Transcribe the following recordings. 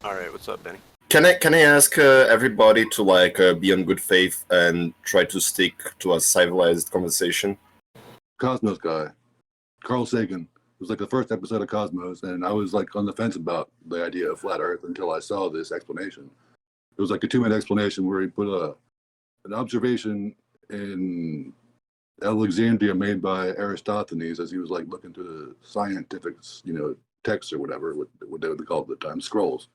All right, what's up, Benny? Can I ask everybody to be on good faith and try to stick to a civilized conversation? Cosmos guy, Carl Sagan. It was like the first episode of Cosmos, and I was like on the fence about the idea of flat Earth until I saw this explanation. It was like a 2-minute explanation where he put an observation in Alexandria made by Eratosthenes as he was like looking through the scientific, texts or whatever, what they would call it at the time, scrolls.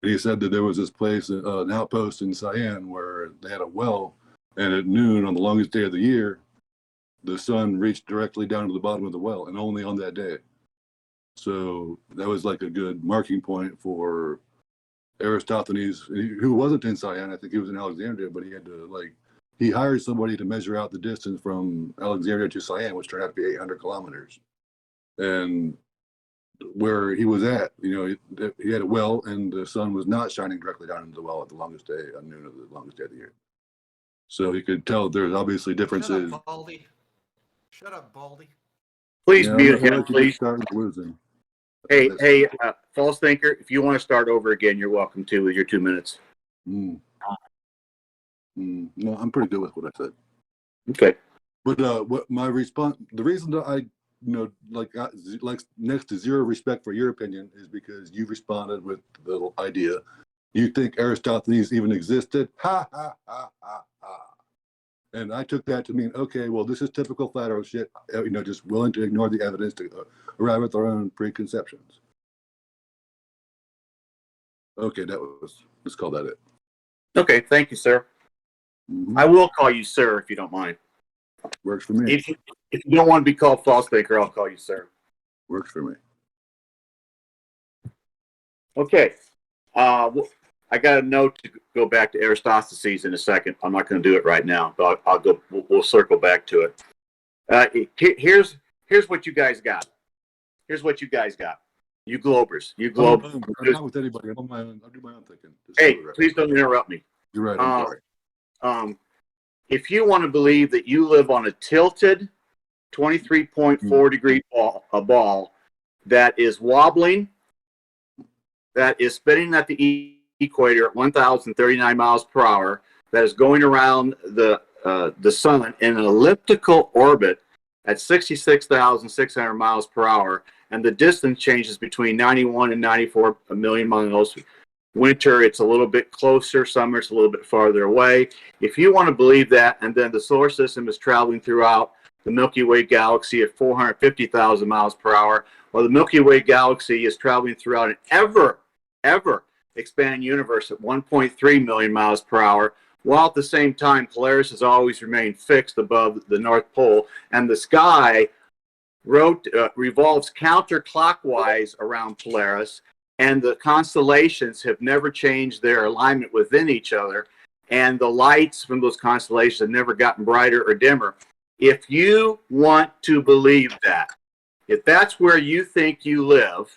And he said that there was this place, an outpost in Cyan, where they had a well, and at noon on the longest day of the year, the sun reached directly down to the bottom of the well, and only on that day. So that was like a good marking point for Eratosthenes, who wasn't in Cyan. I think he was in Alexandria, but he had to he hired somebody to measure out the distance from Alexandria to Cyan, which turned out to be 800 kilometers. And where he was at, he had a well, and the sun was not shining directly down into the well at the longest day, at noon of the longest day of the year. So he could tell there's obviously differences. Shut up, Baldy. Shut up, Baldy. Please mute him, please. Starting losing. Hey, false thinker, if you want to start over again, you're welcome to with your 2 minutes. No, I'm pretty good with what I said. Okay. But what my response, the reason that I, next to zero respect for your opinion is because you responded with the idea, you think Eratosthenes even existed? Ha, ha, ha, ha, ha. And I took that to mean, okay, well, this is typical flat earth shit, just willing to ignore the evidence to arrive at their own preconceptions. Okay, let's call that it. Okay, thank you, sir. I will call you sir if you don't mind. Works for me. If you don't want to be called false thinker, I'll call you sir. Works for me. Okay. I got a note to go back to Eratosthenes in a second. I'm not going to do it right now, but I'll go. We'll circle back to it. Here's what you guys got. Here's what you guys got. You globers. You globe. I'm not with anybody. I'll do my own thinking. Hey, please don't interrupt me. You're right. I'm sorry. If you want to believe that you live on a tilted 23.4 degree ball that is wobbling, that is spinning at the equator at 1,039 miles per hour, that is going around the sun in an elliptical orbit at 66,600 miles per hour, and the distance changes between 91 and 94 million miles. Winter, it's a little bit closer. Summer, it's a little bit farther away. If you want to believe that, and then the solar system is traveling throughout the Milky Way galaxy at 450,000 miles per hour, or the Milky Way galaxy is traveling throughout an ever expanding universe at 1.3 million miles per hour, while at the same time Polaris has always remained fixed above the North Pole, and the sky revolves counterclockwise around Polaris, and the constellations have never changed their alignment within each other, and the lights from those constellations have never gotten brighter or dimmer. If you want to believe that, if that's where you think you live,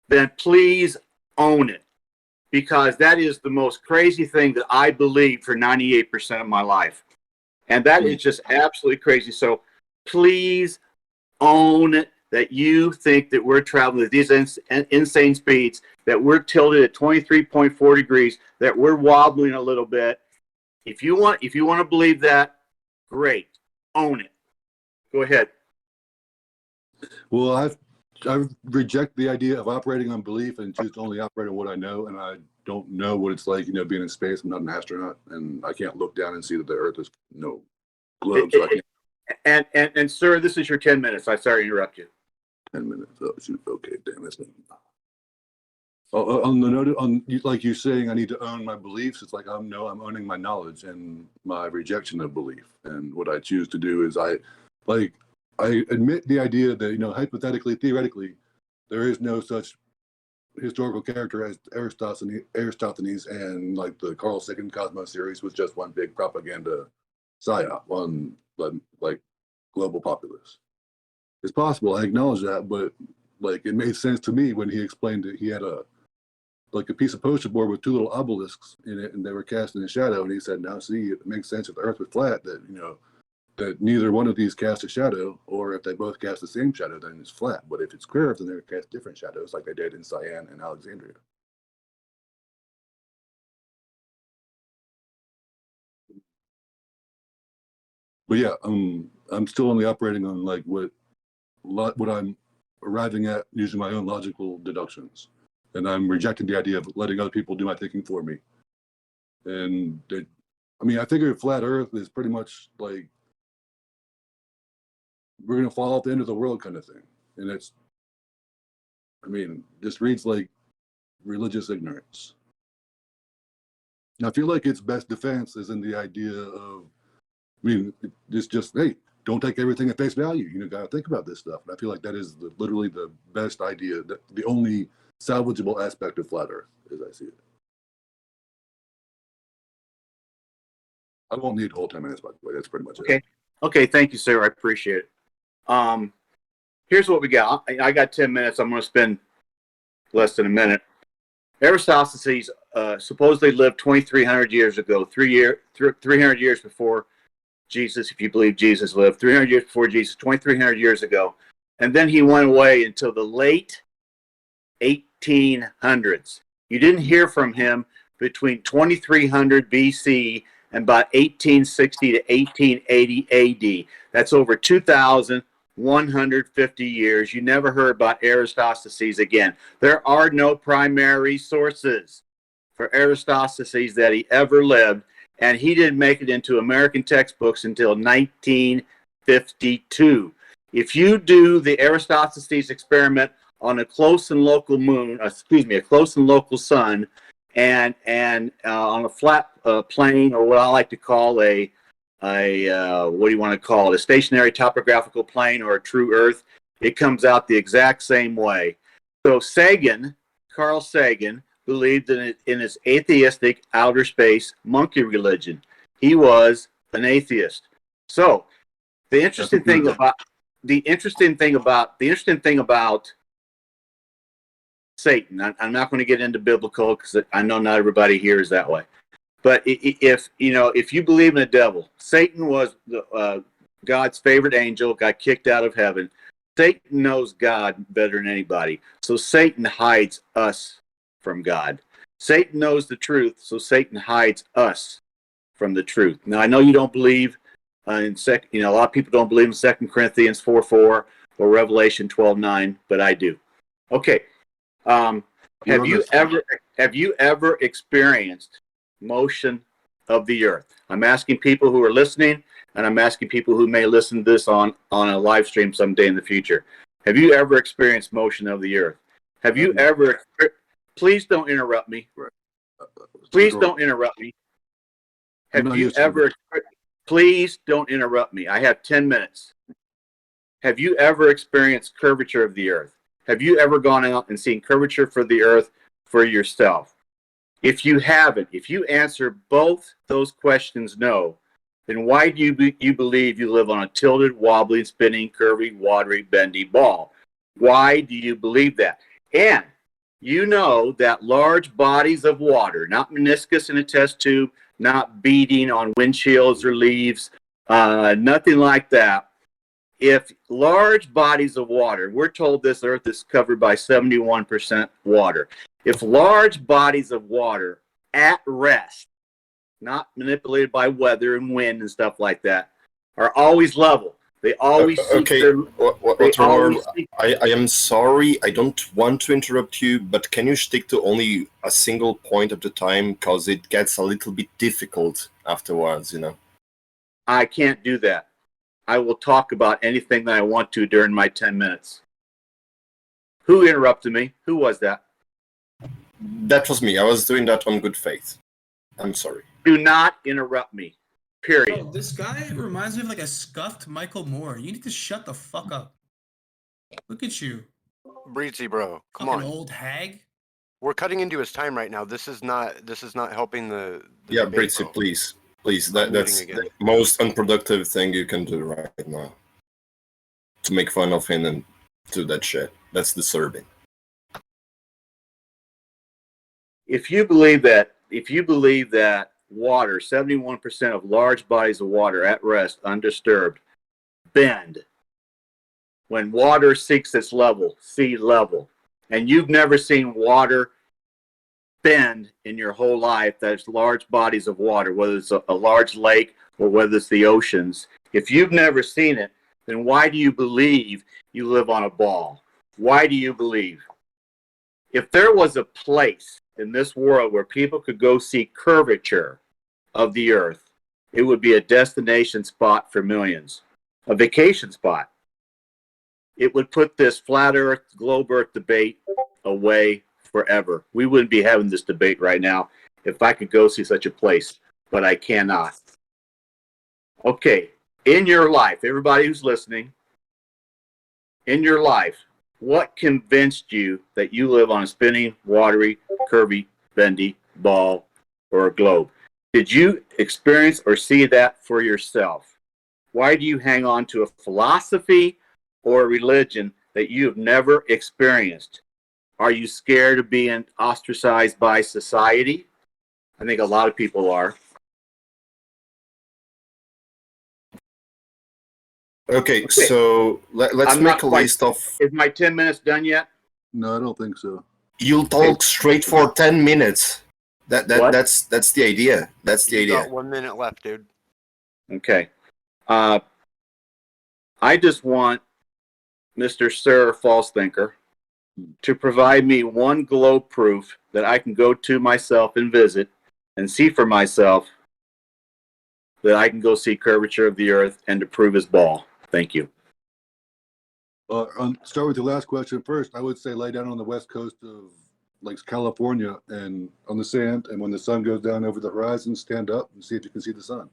then please own it, because that is the most crazy thing that I believe for 98% of my life. And that is just absolutely crazy. So please own it, that you think that we're traveling at these insane speeds, that we're tilted at 23.4 degrees, that we're wobbling a little bit. If you want to believe that, great. Own it. Go ahead. Well, I reject the idea of operating on belief and choose to only operate on what I know, and I don't know what it's like, being in space. I'm not an astronaut, and I can't look down and see that the Earth is no globe. So I can't. And sir, this is your 10 minutes. I'm sorry to interrupt you. 10 minutes. Oh, shoot. Okay, damn, that's not. On the note, like you saying, I need to own my beliefs. It's like I'm owning my knowledge and my rejection of belief. And what I choose to do is I admit the idea that hypothetically, theoretically, there is no such historical character as Eratosthenes, and like the Carl Sagan Cosmos series was just one big propaganda psyop on like global populace. It's possible, I acknowledge that, but it made sense to me when he explained that he had a piece of poster board with two little obelisks in it, and they were cast in a shadow. And he said, "Now, see, it makes sense if the Earth was flat that that neither one of these cast a shadow, or if they both cast the same shadow, then it's flat. But if it's curved, then they cast different shadows, like they did in Cyan and Alexandria." But yeah, I'm still only operating on like what I'm arriving at using my own logical deductions, and I'm rejecting the idea of letting other people do my thinking for me. And I mean, I figure flat Earth is pretty much like we're gonna fall off the end of the world kind of thing, and it's, I mean, this reads like religious ignorance. And I feel like its best defense is in the idea of, I mean, it's just, hey, don't take everything at face value. You know, got to think about this stuff. And I feel like that is literally the best idea, the only salvageable aspect of flat Earth, as I see it. I won't need the whole 10 minutes, by the way. That's pretty much it. Okay, thank you, sir. I appreciate it. Here's what we got. I got 10 minutes. I'm going to spend less than a minute. Eratosthenes supposedly lived 2,300 years ago, 300 years before Jesus, if you believe Jesus lived, 300 years before Jesus, 2,300 years ago. And then he went away until the late 1800s. You didn't hear from him between 2300 BC and about 1860 to 1880 AD. That's over 2,150 years. You never heard about Eratosthenes again. There are no primary sources for Eratosthenes that he ever lived, and he didn't make it into American textbooks until 1952. If you do the Eratosthenes experiment on a close and local moon, a close and local sun, and on a flat plane, or what I like to call a what do you want to call it, a stationary topographical plane or a true Earth, it comes out the exact same way. So Carl Sagan, believed in his atheistic outer space monkey religion. He was an atheist. So the interesting thing about Satan, I'm not going to get into biblical because I know not everybody here is that way. But if you believe in a devil, Satan was God's favorite angel, got kicked out of heaven. Satan knows God better than anybody. So Satan hides us from God. Satan knows the truth, so Satan hides us from the truth. Now, I know you don't believe a lot of people don't believe in 2 Corinthians 4:4 or Revelation 12:9, but I do. Okay. Have you ever experienced motion of the earth? I'm asking people who are listening, and I'm asking people who may listen to this on a live stream someday in the future. Have you ever experienced motion of the earth? Have you ever? Please don't interrupt me. Please don't interrupt me. Have you ever? Please don't interrupt me. I have 10 minutes. Have you ever experienced curvature of the earth? Have you ever gone out and seen curvature for the earth for yourself? If you haven't, if you answer both those questions no, then why do you believe you live on a tilted, wobbling, spinning, curvy, watery, bendy ball? Why do you believe that? And you know that large bodies of water, not meniscus in a test tube, not beating on windshields or leaves, nothing like that. If large bodies of water, we're told this earth is covered by 71% water. If large bodies of water at rest, not manipulated by weather and wind and stuff like that, are always level. They always okay. I am sorry. I don't want to interrupt you, but can you stick to only a single point at a time? Because it gets a little bit difficult afterwards, you know. I can't do that. I will talk about anything that I want to during my 10 minutes. Who interrupted me? Who was that? That was me. I was doing that on good faith. I'm sorry. Do not interrupt me. Period. Oh, this guy reminds me of like a scuffed Michael Moore. You need to shut the fuck up. Look at you. Breezy, bro. Come fucking on. Old hag. We're cutting into his time right now. This is not helping the yeah, debate, Breezy, bro. please. That's the most unproductive thing you can do right now. To make fun of him and do that shit. That's disturbing. If you believe that water, 71% of large bodies of water at rest, undisturbed, bend when water seeks its level, sea level, and you've never seen water bend in your whole life, that's large bodies of water, whether it's a large lake or whether it's the oceans, If you've never seen it, then why do you believe you live on a ball? Why do you believe? If there was a place in this world where people could go see curvature of the earth, it would be a destination spot for millions, a vacation spot. It would put this flat earth, globe earth debate away forever. We wouldn't be having this debate right now if I could go see such a place, but I cannot. Okay, in your life, everybody who's listening, in your life, what convinced you that you live on a spinning, watery, curvy, bendy ball or a globe? Did you experience or see that for yourself? Why do you hang on to a philosophy or a religion that you have never experienced? Are you scared of being ostracized by society? I think a lot of people are. Okay, so let's I'm make not a quite- list of. Is my 10 minutes done yet? No, I don't think so. You'll talk straight for 10 minutes. What? That's the idea. That's the You got idea. 1 minute left, dude. Okay. I just want Mr. Sir False Thinker to provide me one globe proof that I can go to myself and visit and see for myself that I can go see curvature of the earth and to prove his ball. Thank you. Start with the last question first. I would say lay down on the west coast of like California and on the sand, and when the sun goes down over the horizon, stand up and see if you can see the sun.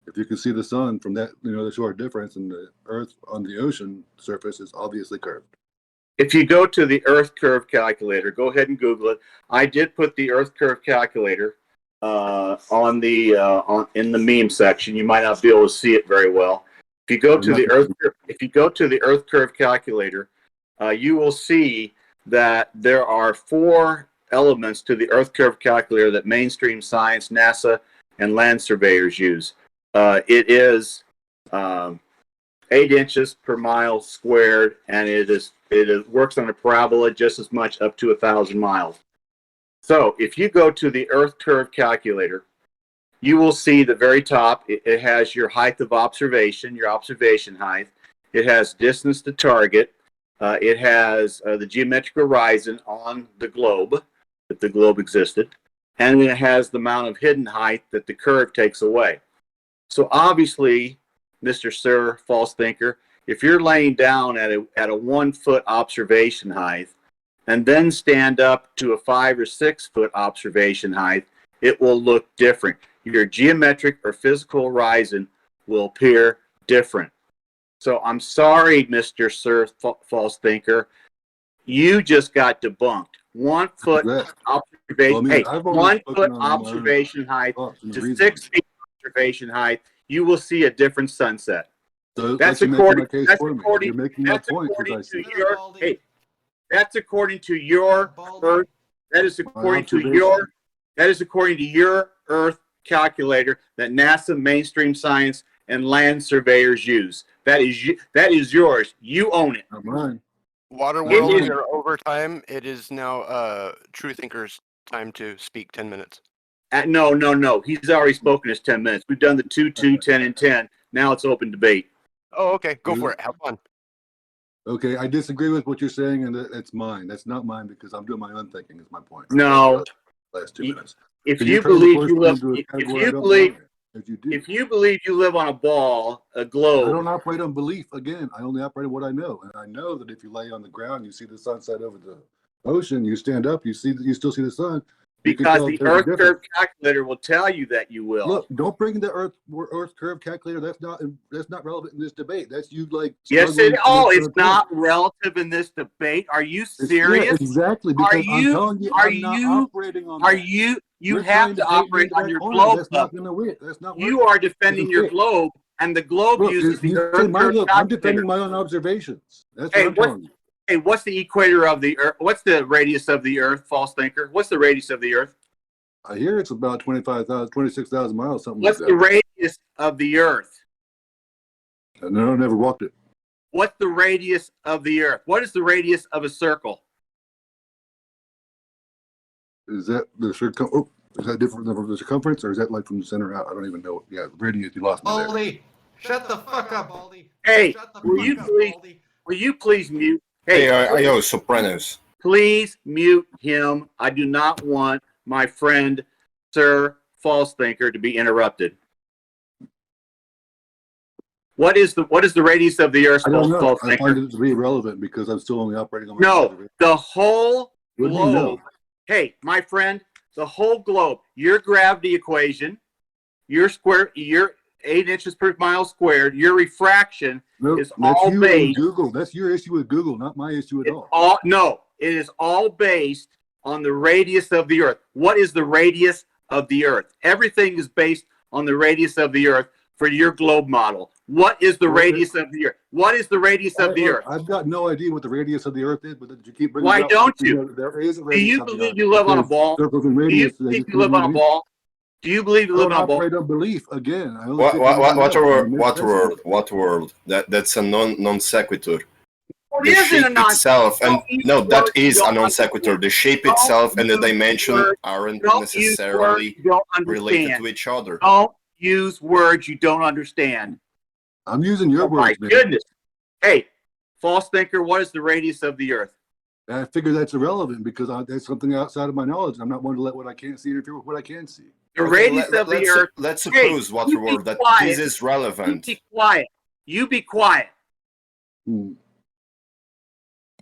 If you can see the sun from that, the short difference, and the earth on the ocean surface is obviously curved. If you go to the Earth Curve Calculator, go ahead and Google it. I did put the Earth Curve Calculator in the meme section. You might not be able to see it very well. If you go to the Earth Curve Calculator, you will see that there are 4 elements to the Earth Curve Calculator that mainstream science, NASA, and land surveyors use. It is 8 inches per mile squared, and it works on a parabola just as much up to 1,000 miles. So if you go to the Earth Curve Calculator, you will see the very top. It has your height of observation, your observation height. It has distance to target. It has the geometric horizon on the globe, if the globe existed. And then it has the amount of hidden height that the curve takes away. So obviously, Mr. Sir False Thinker, if you're laying down at a 1 foot observation height and then stand up to a 5 or 6 foot observation height, it will look different. Your geometric or physical horizon will appear different. So I'm sorry, Mr. Sir False Thinker, you just got debunked. 1 foot observation, Well, 1 foot observation height to 6 feet observation height, you will see a different sunset. So That's according according to your that's according to your Earth. That is according to your Earth calculator that NASA, mainstream science, and land surveyors use. That is yours. You own it. Not mine. Waterworld, It is- you're over time. It is now Truthinker's time to speak 10 minutes. No. He's already spoken his 10 minutes. We've done the 2, 10, and 10. Now it's open debate. Oh, okay. Go for it. Have fun. Okay, I disagree with what you're saying, and it's mine. That's not mine because I'm doing my own thinking. Is my point. No. Last 2 minutes. If Can you turn the believe first you one live, into a if category I you don't believe, belong in, as you do. if you believe you live on a ball, a I globe, don't operate on belief. Again, I only operate on what I know, and I know that if you lay on the ground, you see the sunset over the ocean. You stand up, you still see the sun. You can because tell the there's a Earth difference. Curve calculator will tell you that you will. Look, don't bring the Earth curve calculator. That's not relevant in this debate. That's you like. Yes, struggling to make it's your not point. relative in this debate. Are you It's- serious? Yeah, exactly. Because I'm telling you, I'm not operating on that. You You're have trying to bait me operate into on that your corner. globe. That's not going to work. That's not. You are defending your fit. globe, and the globe Look, uses the you say Earth my Curve look. I'm calculator. defending my own observations. That's Hey, what I'm telling you. Hey, what's the equator of the Earth? What's the radius of the Earth, False Thinker? What's the radius of the Earth? I hear it's about 26,000 miles, something What's like the that. radius of the Earth? No, I never walked it. What's the radius of the Earth? What is the radius of a circle? Is that the is that different than the circumference, or is that like from the center out? I don't even know. Yeah, radius. You lost me there. Baldy, Shut the fuck up, Baldy. Hey, Shut the will fuck you up, please, Baldy. will you please mute? Hey, Hey, yo, Sopranos. please mute him. I do not want my friend, Sir False Thinker, to be interrupted. What is the radius of the Earth, I don't know. False I Thinker? find it to be irrelevant because I'm still only operating on my No, observation. the whole What do you know? globe. Hey, my friend, the whole globe. Your gravity equation, your 8 inches per mile squared. Your refraction Nope, is that's all you and based. Google. That's your issue with Google, not my issue at all. It is all based on the radius of the Earth. What is the radius of the Earth? Everything is based on the radius of the Earth for your globe model. What is the radius of the Earth? What is the radius of the Earth? I've got no idea what the radius of the Earth is, but you keep bringing Why it up. don't you? There is a Do radius you of the believe Earth. you live on a Because ball? circles and Do you radius, they believe just you couldn't live on a believe. ball? Do you believe you I live don't on a ball? operate on belief. Again, I only What take what I know. world? What world? That's a non sequitur. Well, The it isn't a shape non. itself, and Don't use no, that words you is a don't non sequitur. understand. The shape Don't itself and the use dimension words- aren't Don't use words necessarily you don't related understand. to each other. Don't use words you don't understand. I'm using your Oh my words, man. goodness. Hey, false thinker, what is the radius of the Earth? I figure that's irrelevant because that's something outside of my knowledge. I'm not one to let what I can't see interfere with what I can see. The Okay, radius of the Earth. Let's Hey, suppose, you be Waterworld, that quiet. this is You relevant. be quiet. You be quiet. Hmm.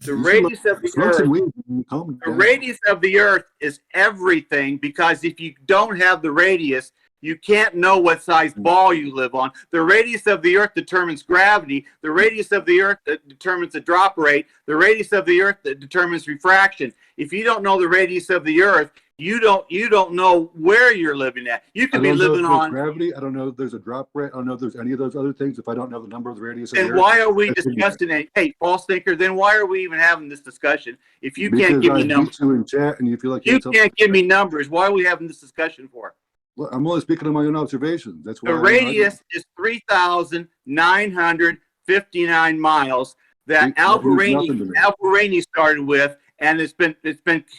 The You radius of the smoke some Earth. weed, calm The down. radius of the Earth is everything, because if you don't have the radius, you can't know what size ball you live on. The radius of the Earth determines gravity. The radius of the Earth determines the drop rate. The radius of the Earth determines refraction. If you don't know the radius of the Earth, you don't know where you're living at. You I could be don't know if living there's on. gravity. I don't know if there's a drop rate. I don't know if there's any of those other things. If I don't know the number of the radius of the And Earth, why are we that's discussing it? Hey, false thinker, then why are we even having this discussion? If you because can't give I me beat numbers, you in chat and you feel like you had something can't to give say. me numbers. Why are we having this discussion for? Well, I'm only speaking on my own observations. That's why The I won't argue. radius is 3,959 miles that That means nothing to me. Alvarini started with, and it's been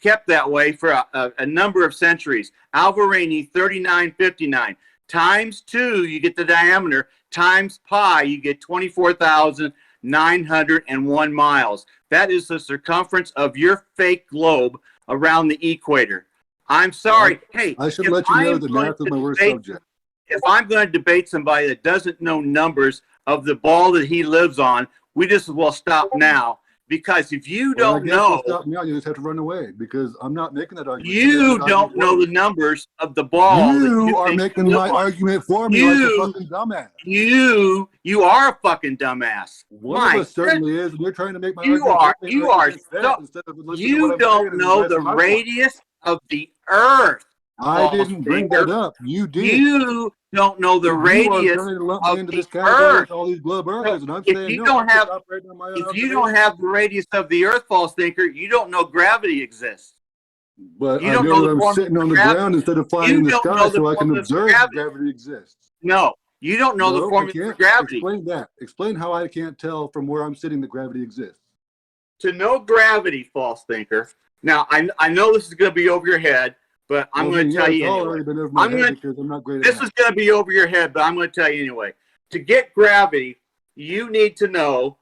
kept that way for a number of centuries. Alvarini 3959 times 2, you get the diameter, times pi, you get 24,901 miles. That is the circumference of your fake globe around the equator. I'm sorry. Hey, I should if let you know I'm that going math is to my worst debate- subject. If I'm going to debate somebody that doesn't know numbers of the ball that he lives on, we just as well stop now. Because if you Well, I don't guess you'll know, stop me out. You just have to run away because I'm not making that argument. you don't know the numbers of the ball. that You are think making you my live on. argument for me like a You- fucking dumbass. You are a fucking dumbass. One My of us certainly is, and you're trying to make my You argument. are- for me, you argue are against that so- instead of listening to what You I'm saying don't and know the advancing my point. radius of the Earth. I false didn't bring thinker. that up. You did. You don't know the You are radius. trying to lump of me into the this category Earth. with all these globe earthers, and I'm if saying you no. don't I'm just have- operating on my own If you don't observation. have the radius of the Earth, false thinker, you don't know gravity exists. But you I don't know know that the I'm formula sitting on for the gravity. ground instead of flying You in the don't sky, know the so I can formula for observe gravity. that gravity exists. No, you don't know the No, I formula for can't. gravity. Explain that. Explain how I can't tell from where I'm sitting that gravity exists. To know gravity, false thinker. Now, I know this is going to be over your head, but I'm Well, going then, to tell yeah, you it's all anyway. already been over my I'm head gonna- because I'm not great at This math. is going to be over your head, but I'm going to tell you anyway. To get gravity, you need to know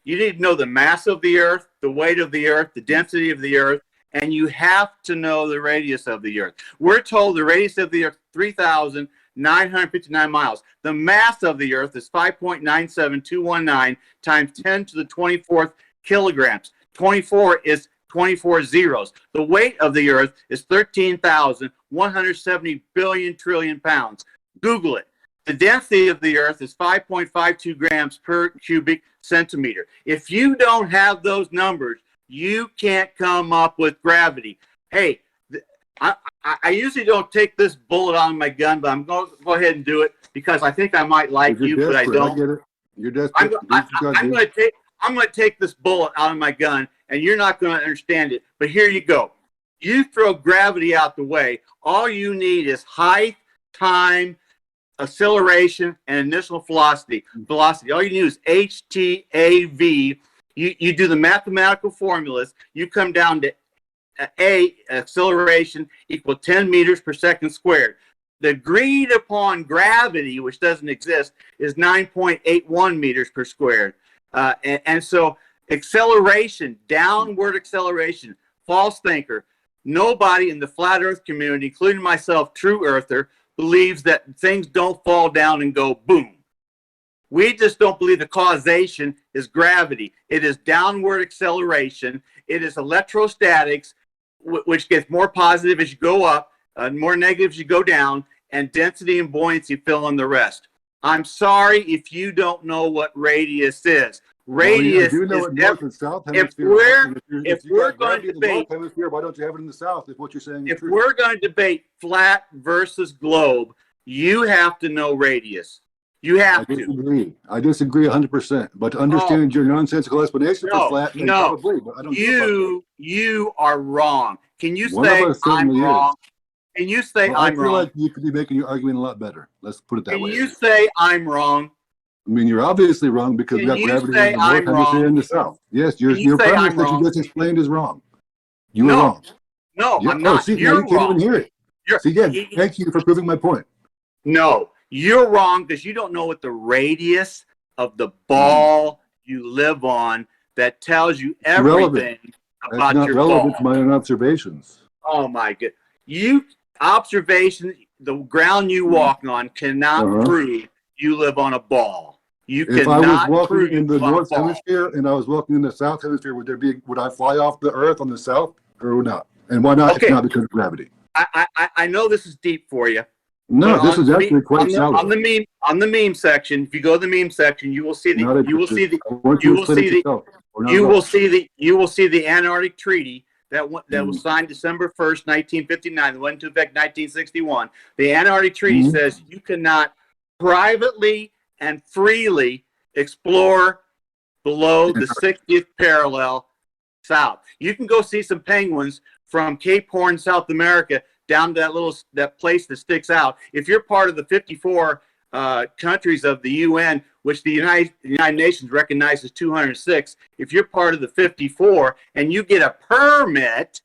the mass of the Earth, the weight of the Earth, the density of the Earth, and you have to know the radius of the Earth. We're told the radius of the Earth 3,959 miles. The mass of the Earth is 5.97219 times 10 to the 24th kilograms. 24 is 24 zeros. The weight of the Earth is 13,170 billion trillion pounds. Google it. The density of the Earth is 5.52 grams per cubic centimeter. If you don't have those numbers, you can't come up with gravity. Hey, I usually don't take this bullet out of my gun, but I'm going to go ahead and do it because I think I might like You're you, but I desperate. don't. I get it. You're desperate. I'm going to take this bullet out of my gun, and you're not going to understand it. But here you go. You throw gravity out the way. All you need is height, time, acceleration, and initial velocity. All you need is HTAV. You do the mathematical formulas. You come down to acceleration equal 10 meters per second squared. the agreed upon gravity, which doesn't exist, is 9.81 meters per squared. And so acceleration, downward acceleration, false thinker. Nobody in the flat earth community, including myself, true earther, believes that things don't fall down and go boom. We just don't believe the causation is gravity. It is downward acceleration. It is electrostatics, which gets more positive as you go up, more negative as you go down, and density and buoyancy fill in the rest. I'm sorry if you don't know what radius is. Radius you know is what north and south if hemisphere. if we're going to debate, hemisphere, why don't you have it in the south? If what you're saying is if true. we're going to debate flat versus globe, you have to know radius. You have to. I disagree 100%. But to understand your nonsensical explanation for flat, then probably. But I don't. You are wrong. Can you One say of us I'm certainly wrong? is. Can you say Well, I'm I feel wrong? like you could be making your argument a lot better. Let's put it that Can way. you say I'm wrong? I mean, you're obviously wrong because we Can got you gravity say in the north I'm hemisphere wrong? and the south. Yes, Can you your say premise I'm that wrong? you just explained is wrong. You were No. wrong. No, Yeah. I'm not. See, now You're you can't wrong. even hear it. See, again, thank you for proving my point. No, you're wrong because you don't know what the radius of the ball you live on that tells you everything That's about not your relevant to ball. my own observations. Oh my god! Observation, the ground you walk on cannot prove you live on a ball. You If I was cannot walking prove in you the live on a north ball. hemisphere and I was walking in the south hemisphere, would I fly off the earth on the south or not? And why not? Okay. It's not because of gravity. I know this is deep for you. No, but this is actually quite shallow. on the meme section. If you go to the meme section, you will see the you will see the Antarctic Treaty that was signed December 1st, 1959, that went into effect 1961. The Antarctic Treaty says you cannot privately and freely explore below the 60th parallel south. You can go see some penguins from Cape Horn, South America, down to that place that sticks out. If you're part of the 54 countries of the UN, which the United Nations recognizes 206, if you're part of the 54 and you get a permit,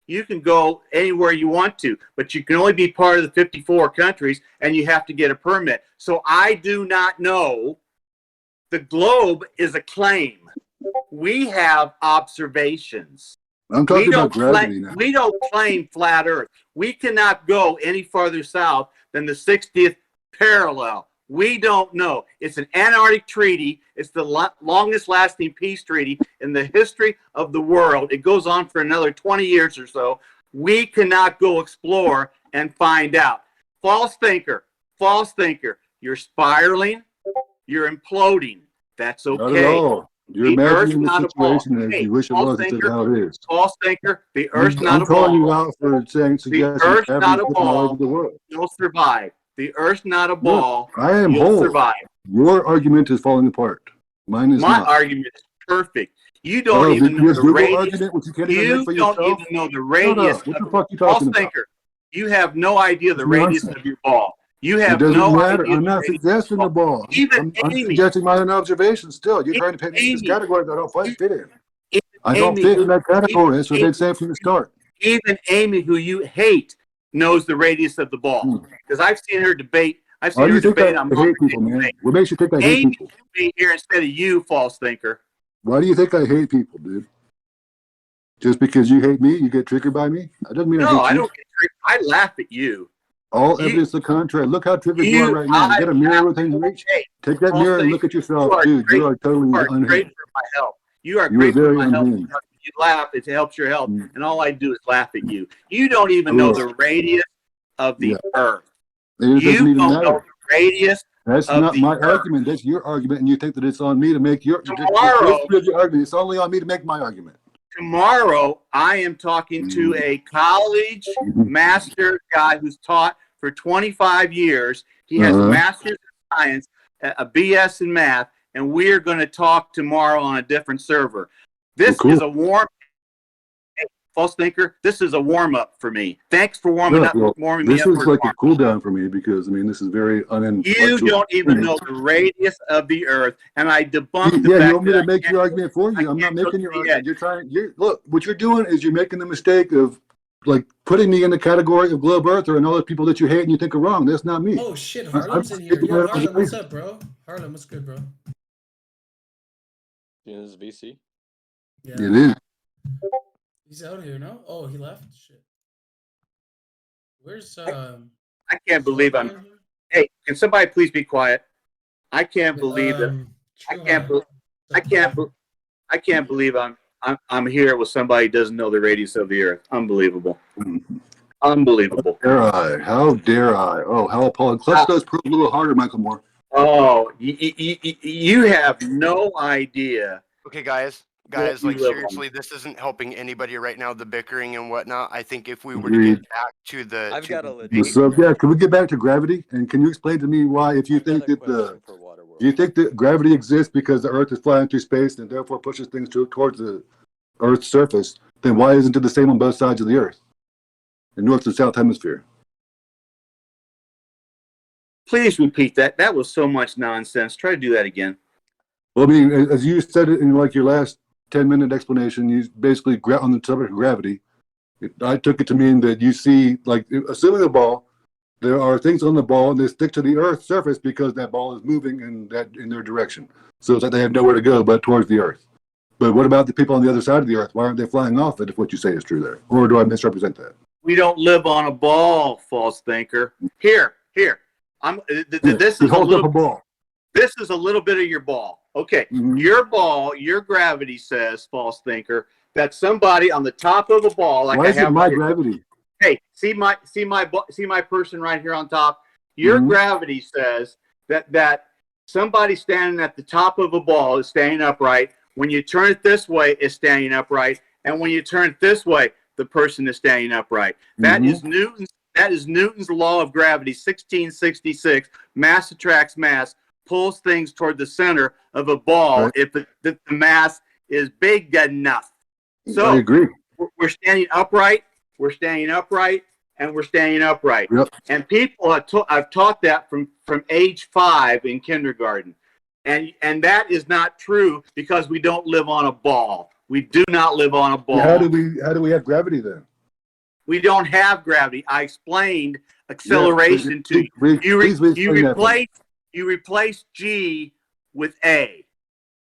you can go anywhere you want to, but you can only be part of the 54 countries and you have to get a permit. So I do not know. The globe is a claim. We have observations. I'm talking about gravity now. We don't claim flat Earth. We cannot go any farther south than the 60th parallel. We don't know. It's an Antarctic treaty. It's the longest lasting peace treaty in the history of the world. It goes on for another 20 years or so. We cannot go explore and find out. False thinker. You're spiraling. You're imploding. That's okay. Not at all. You're imagining the situation as you wish it was instead of how it is. False thinker, the Earth's not a ball. I'm calling you out for suggesting the Earth's not a ball. The world. You'll survive. The Earth's not a ball. Look, I am You'll whole. survive. Your argument is falling apart. Mine is My not. argument is perfect. You don't even know the radius. Argument, which you can't even make for yourself? Don't even know the radius. What the fuck are you False talking about? thinker. You have no idea the radius of your ball. You have it doesn't no matter. idea. I'm not suggesting the ball. I'm suggesting my own observation still. You're trying to paint me in this category that I don't fit in. I don't fit in that category. That's what they'd say from the start. Even Amy, who you hate, knows the radius of the ball. Because I've seen her debate. I've seen her debate on hate people, man. What makes you think I hate people? Amy here instead of you, false thinker. Why do you think I hate people, dude? Just because you hate me, you get triggered by me? That doesn't mean I hate you. No, I don't get triggered. I laugh at you. All evidence to the contrary. Look how triggered you are right now. You got a mirror within reach. Take that mirror and look at yourself. Dude, you are totally unhinged. Great for my help. You are great for my help. You laugh, it helps your health. And all I do is laugh at you. You don't even know the radius of the Earth. You don't know the radius. That's not my argument. That's your argument, and you think that it's on me to make your argument. It's only on me to make my argument. Tomorrow, I am talking to a college master guy who's taught for 25 years. He has a master's in science, a BS in math, and we're going to talk tomorrow on a different server. This is a false thinker. This is a warm up for me. Thanks for warming me up. This is like a cool down for me because I mean this is very You don't even know the radius of the Earth, and I debunked the fact you want me to make your argument for you. I'm not making your argument. Look, what you're doing is you're making the mistake of like putting me in the category of globe earther and all the people that you hate and you think are wrong. That's not me. Oh shit, Harlem's in here. Yo, Harlem, what's up, bro? Harlem, what's good, bro? This is VC. Yeah. It is. He's out here, no? Oh, he left? Shit. Where's I can't believe I'm. Zorba in here? Hey, can somebody please be quiet? I can't believe that. I can't. I can't believe I'm here with somebody who doesn't know the radius of the Earth. Unbelievable. Unbelievable. Dare I? How dare I? Oh, how appalling. Clutch those proof a little harder, Michael Moore. Oh, you have no idea. Okay, guys, What you like live on. seriously, this isn't helping anybody right now. The bickering and whatnot. I think if we were Agreed. to get back to the, I've to got a the legit- debate- So yeah, can we get back to gravity? And can you explain to me why, if you I've got think a that question for Waterworld. do you think that gravity exists because the Earth is flying through space and therefore pushes things towards the Earth's surface? Then why isn't it the same on both sides of the Earth, the North and South Hemisphere? Please repeat that. That was so much nonsense. Try to do that again. Well, I mean, as you said it in like your last 10-minute explanation, you basically on the subject of gravity. I took it to mean that you see, like, assuming a ball, there are things on the ball and they stick to the Earth's surface because that ball is moving in their direction. So it's like they have nowhere to go but towards the Earth. But what about the people on the other side of the Earth? Why aren't they flying off it if what you say is true there? Or do I misrepresent that? We don't live on a ball, false thinker. Here. This is a Hold up a little. ball. This is a little bit of your ball. Okay, Mhm. your ball, your gravity says, false thinker, that somebody on the top of a ball, like Why I is it have. my right here. gravity? Hey, see my person right here on top. Your Mhm. gravity says that somebody standing at the top of a ball is standing upright. When you turn it this way, it's standing upright, and when you turn it this way, the person is standing upright. That Mhm. is Newton's. That is Newton's law of gravity, 1666. Mass attracts mass, pulls things toward the center of a ball Right. if the mass is big enough. So I agree. we're standing upright. We're standing upright, and we're standing upright. Yep. And people I've taught that from age 5 in kindergarten, and that is not true because we don't live on a ball. We do not live on a ball. How do we have gravity then? We don't have gravity. I explained acceleration to you. You replace G with A,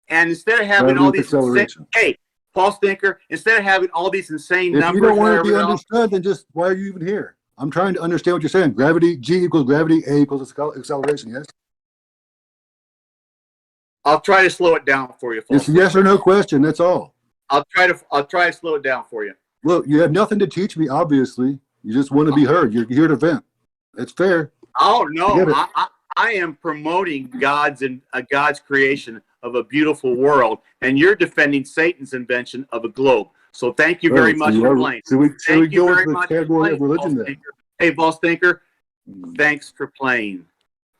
and instead of having all these acceleration. hey, false thinker, instead of having all these insane If numbers, you don't want to be and everything else, understood, then just why are you even here? I'm trying to understand what you're saying. Gravity, G equals gravity, A equals acceleration, yes? I'll try to slow it down for you, false It's a yes or no question, that's all. I'll try to slow it down for you. Look, you have nothing to teach me, obviously. You just want to be heard. You're here to vent. That's fair. Oh I no, get it. I am promoting God's creation of a beautiful world, and you're defending Satan's invention of a globe. So thank you very much for playing. Should we Thank you go very into the much for category of playing, religion false then? thinker. Hey, false thinker, thanks for playing.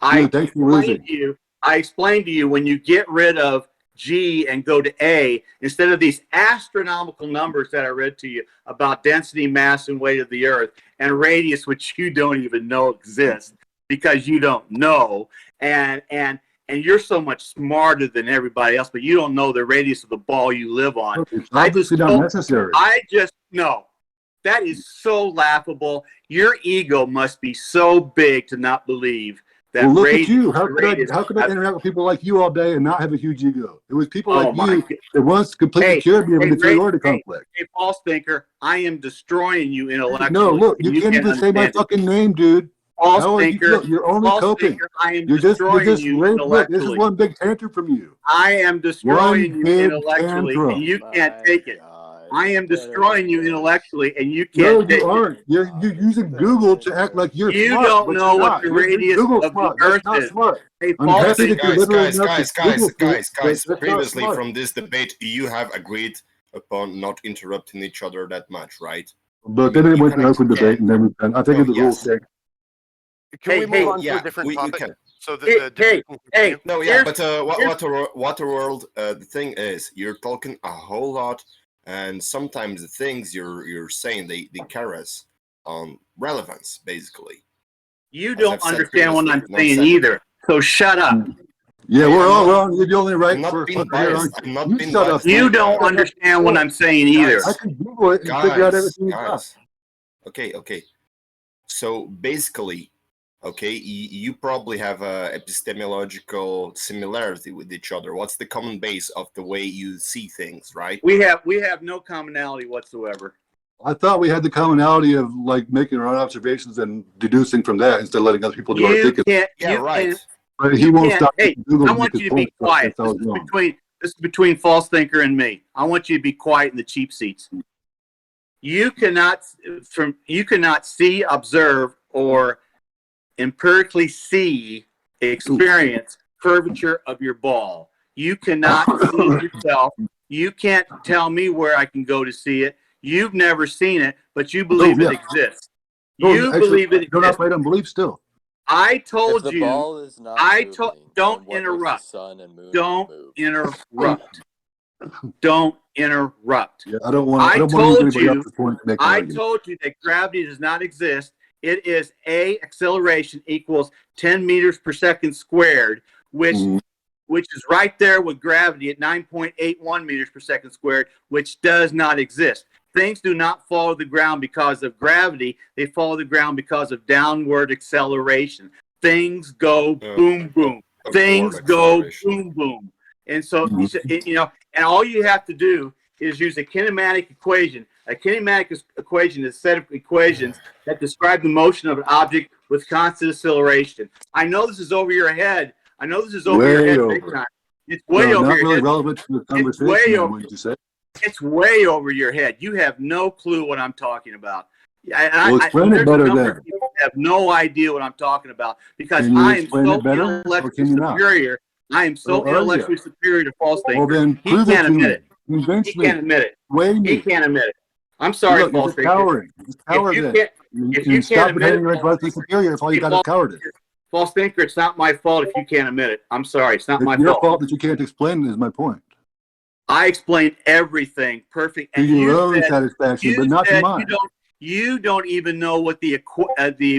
Yeah, thanks for losing. I explained to you when you get rid of G and go to A, instead of these astronomical numbers that I read to you about density, mass, and weight of the Earth, and radius, which you don't even know exists because you don't know, and you're so much smarter than everybody else, but you don't know the radius of the ball you live on. It's obviously not necessary. I just know. That is so laughable. Your ego must be so big to not believe that. Well, look at you. How could I interact with people like you all day and not have a huge ego? It was people like you that once completely cured me of an inferiority complex. Hey, false thinker, I am destroying you intellectually. No, look, you can't even say my fucking name, dude. False thinker, you're only coping. I am You're just you intellectually. look, this is one big tantrum from you. I am destroying you intellectually, tantrum. and you can't take it. I am destroying you intellectually, and you can't take it. No, you aren't. You're using Google to act like you're You smart. don't but know you're what not. the You're radius Google of smart. the Earth That's not is. smart. Hey, I'm false happy that thinker. you're literate enough to Google Guys, it, but that's not previously smart. from this debate, you have agreed upon not interrupting each other that much, right? But then it You went to can open debate, and then I think Oh, the rules say. Can we move on to yeah, a different you topic? can. So the Hey, No, yeah, but here's- Waterworld, the thing is, you're talking a whole lot, and sometimes the things you're saying, they carry us on relevance, basically. You As don't I've said understand what I'm previously, saying not either. So shut up. Yeah, I we're am all not- wrong. You're the only right I'm not for being fucker here, biased. aren't you? I'm not You being shut up. biased. You Guys, don't understand what I'm saying either. guys, I can Google it and figure out everything you got. guys, Okay. So basically, okay, you probably have a epistemological similarity with each other. What's the common base of the way you see things, right? We have no commonality whatsoever. I thought we had the commonality of like making our own observations and deducing from that instead of letting other people do our You thinking. can't. Yeah, right. But he You won't can't. stop. Hey, Google I to want make you his to be point. quiet. That's This all is wrong. between false thinker and me. I want you to be quiet in the cheap seats. You cannot see, observe, or empirically experience curvature of your ball. You cannot see it yourself. You can't tell me where I can go to see it. You've never seen it, but you believe it exists. You believe it Don't exists. operate on belief still. I If told the you. ball is not moving, Don't then what makes the interrupt. sun and moon Don't move? interrupt. Don't interrupt. Yeah, I don't want I to use told anybody you. else's point to make an I argument. told you that gravity does not exist. It is A, acceleration equals 10 meters per second squared, which is right there with gravity at 9.81 meters per second squared, which does not exist. Things do not fall to the ground because of gravity. They fall to the ground because of downward acceleration. Things go boom, boom. Things go boom, boom. And so, and all you have to do is use a kinematic equation. A kinematic equation is a set of equations that describe the motion of an object with constant acceleration. I know this is over your head. I know this is over your head big time. It's way over not your really head. relevant to the conversation. way over- Wouldn't you say? It's way over your head. You have no clue what I'm talking about. Well, explain it better then. People have no idea what I'm talking about because Can you I am explain so it better, or intellectually can you not? superior. I am so Or are you? intellectually superior to false Well, thinker. then He prove it can't to admit me. it. Convince He me. can't admit it. Sway He me. can't admit it. I'm sorry, Look, false you're thinker. cowering. Just cower If you then. can't, if you Stop can't admit pretending you're it, intellectually superior if all you got is cowardice. false thinker, it's not my fault if you can't admit it. I'm sorry, it's not my It's your fault. fault that you can't explain it is my point. I explained everything perfect, To and your you own said, satisfaction, but not to mine. you don't even know what the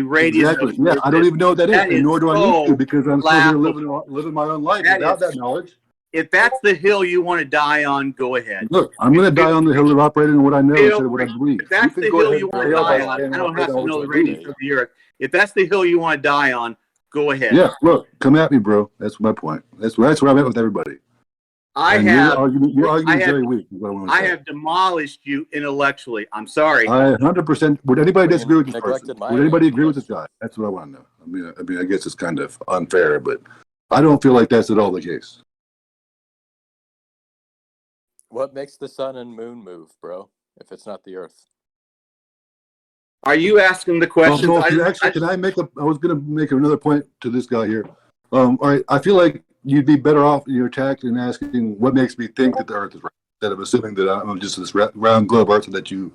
radius Exactly. of Yeah, I don't even know what that is, That and nor do I need so to because I'm still here laughable. living my own life That without is- that knowledge. If that's the hill you want to die on, go ahead. Look, I'm going to die on the hill of operating on what I know Feel instead of what I believe. If that's can the go hill ahead you and want to fail by die on, saying I don't have to operate know on the what I believe. radius of the earth. If that's the hill you want to die on, go ahead. Yeah, look, come at me, bro. That's my point. That's where I'm at with everybody. I And have, your argument is have- very weak. Is what I want to I say. have demolished you intellectually. I'm sorry. I 100%. Would anybody Well, you disagree with this neglected person? my Would anybody agree with question. this guy? That's what I want to know. I mean, I guess it's kind of unfair, but I don't feel like that's at all the case. What makes the sun and moon move, bro? If it's not the Earth. Are you asking the questions? Well, can I make I was going to make another point to this guy here. All right, I feel like you'd be better off in your attack in asking what makes me think that the Earth is right, instead of assuming that I'm just this round globe Earth that you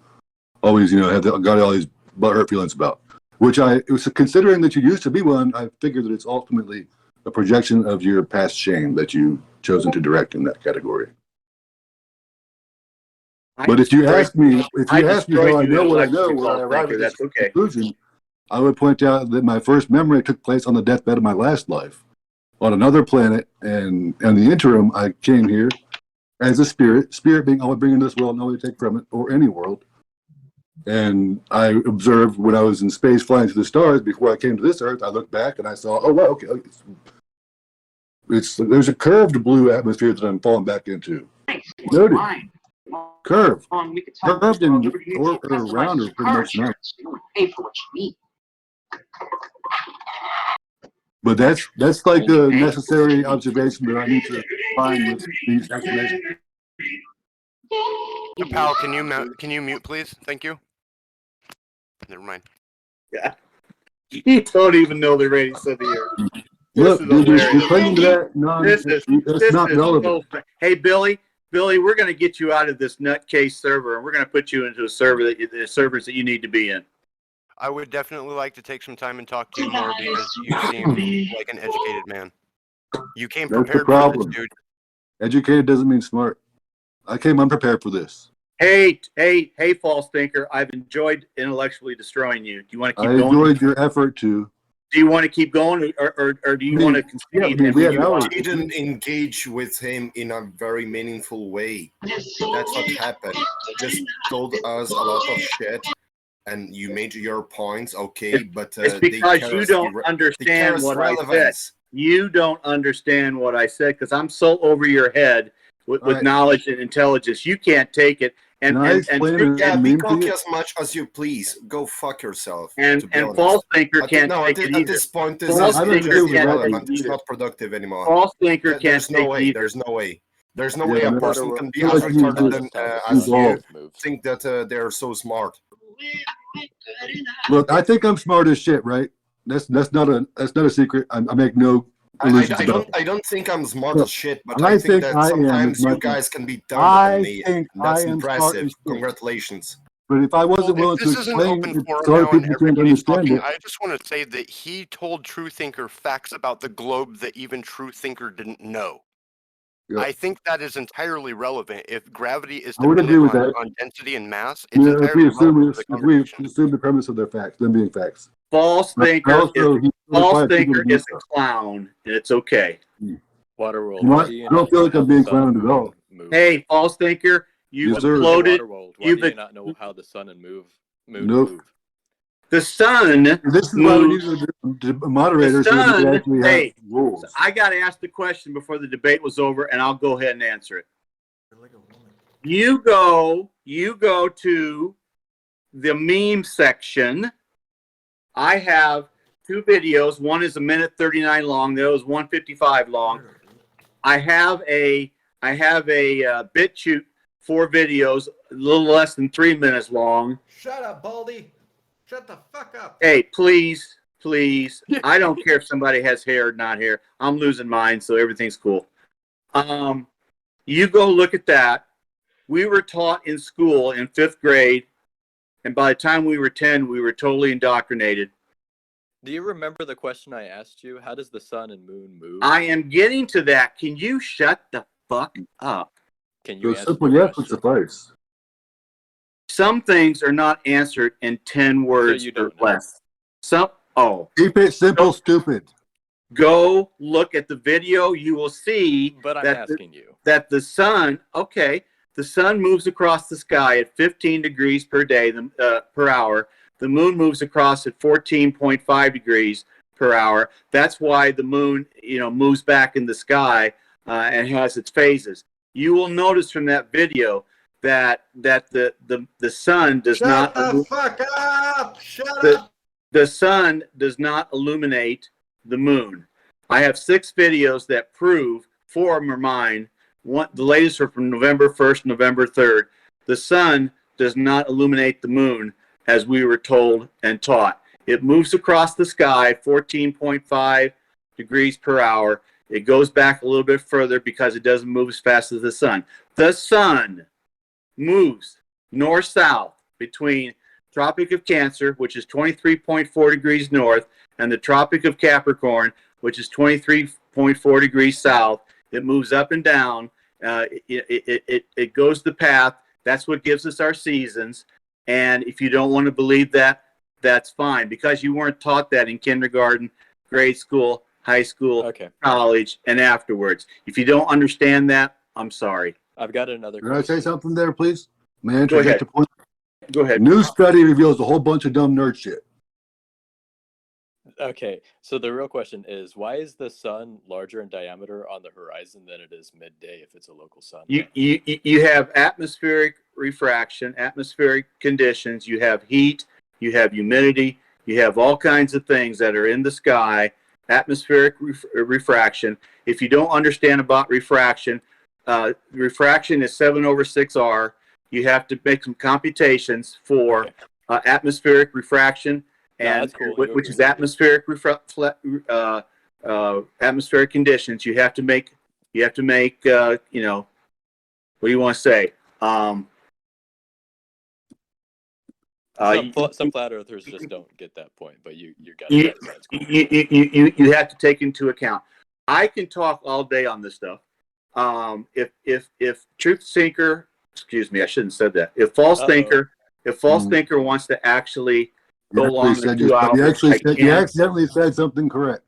always, have got all these butthurt feelings about. Which it was considering that you used to be one, I figured that it's ultimately a projection of your past shame that you've chosen to direct in that category. But if you ask me, how I know what I know, where I arrive at this conclusion, I would point out that my first memory took place on the deathbed of my last life, on another planet, and in the interim, I came here as a spirit being all I bring into this world and all I take from it, or any world. And I observed when I was in space flying through the stars before I came to this Earth, I looked back and I saw, oh, wow, okay, there's a curved blue atmosphere that I'm falling back into. Noted. Curve. Curved and or round or pretty much not. But that's like the necessary observation that I need to find with these explanations. Pal, can you mute, please? Thank you. Never mind. Yeah. You don't even know the radius of the Earth. Look, This is you're claiming that that's not relevant. Hey, Billy, we're going to get you out of this nutcase server, and we're going to put you into a server the servers that you need to be in. I would definitely like to take some time and talk to you more because you seem like an educated man. You came That's the prepared for problem. this, dude. Educated doesn't mean smart. I came unprepared for this. Hey, false thinker, I've enjoyed intellectually destroying you. Do you want to keep I going? enjoyed your effort to. Do you want to keep going, or do you want to concede him? You didn't engage with him in a very meaningful way. That's what happened. He just told us a lot of shit, and you made your points, okay, but It's they because care you us don't irre- they care understand us what I said. relevance. You don't understand what I said because I'm so over your head with All right. knowledge and intelligence. You can't take it. And Can I explain it? Yeah, I be mean, cocky as much as you please. Go fuck yourself. to and be honest. false thinker I think- can't no, take at, it thi- at either. this point, this False is thinker just can't irrelevant. take it It's either. not productive anymore. False thinker can't There's no take way. it either. There's no way. There's no Yeah, way a man. person can be feel as like you retarded just- as you evolved. think that they're so smart. Look, I think I'm smart as shit, right? That's not a secret. I make no illusions about it. I don't think I'm smart Look, as shit, but I I think think that I am sometimes as you much- guys can be dumber I than me. think And that's I am smart impressive. as shit. Congratulations. But if I wasn't Well, willing if to this is an explain open it, forum so other now and people can't everybody's understand talking, it. I just want to say that he told Truthinker facts about the globe that even Truthinker didn't know. Yeah. I think that is entirely relevant. If gravity is I would agree dependent with on, that. on density and mass, it's Yeah, if we entirely assume relevant to the if we conversation. assume the premise of their facts, them being facts. False But thinker also, is he false required people thinker to do is a stuff. clown, and it's okay. Waterworld. You know why what? do you I don't not feel know like how I'm the being sun and clowned at moon all. move? Hey, false thinker, you've Yes, sir. uploaded Waterworld. Why you've do you not know how the sun and moon Nope. move? the sun. This is why we need moves. a moderator so we sun- can actually have hey, rules. I got to ask the question before the debate was over, and I'll go ahead and answer it. You're like a woman. You go to the meme section. I have 2 videos. One is 1:39 long. The other is 1:55 long. I have a BitChute 4 videos, a little less than 3 minutes long. Shut up, Baldy. Shut the fuck up. Hey, please. I don't care if somebody has hair or not hair. I'm losing mine, so everything's cool. You go look at that. We were taught in school in 5th grade, and by the time we were 10, we were totally indoctrinated. Do you remember the question I asked you? How does the sun and moon move? I am getting to that. Can you shut the fuck up? Can So you answer simple the yes would question? suffice. Some things are not answered in 10 words you or don't know. less. Keep it simple, Nope. stupid. Go look at the video. You will see But I'm that asking you. that the sun, the sun moves across the sky at 15 degrees per day, per hour. The moon moves across at 14.5 degrees per hour. That's why the moon, moves back in the sky and has its phases. You will notice from that video that the sun does Shut not the fuck up. Shut The- up. the sun does not illuminate the moon. I have 6 videos that prove 4 of them are mine. The latest are from November 1st, November 3rd. The sun does not illuminate the moon as we were told and taught. It moves across the sky at 14.5 degrees per hour. It goes back a little bit further because it doesn't move as fast as the sun. The sun moves north-south between Tropic of Cancer, which is 23.4 degrees north, and the Tropic of Capricorn, which is 23.4 degrees south. It moves up and down. It goes the path. That's what gives us our seasons. And if you don't want to believe that, that's fine, because you weren't taught that in kindergarten, grade school, high school, Okay. college, and afterwards. If you don't understand that, I'm sorry. I've got another Can I say question. something there, please? May I Go interject ahead. a point? Go A ahead. new study reveals a whole bunch of dumb nerd shit. Okay, so the real question is, why is the sun larger in diameter on the horizon than it is midday if it's a local sun? You have atmospheric refraction, atmospheric conditions. You have heat. You have humidity. You have all kinds of things that are in the sky. Atmospheric refraction. If you don't understand about refraction, refraction is 7/6R. You have to make some computations for atmospheric refraction, No, and that's cool. which is atmospheric atmospheric conditions. You have to make what do you want to say? Some flat earthers just don't get that point, but you got it. That's cool. You have to take into account. I can talk all day on this stuff. If Truthinker, excuse me, I shouldn't have said that. If false thinker wants to actually go You longer actually than said 2 hours, you accidentally said something correct.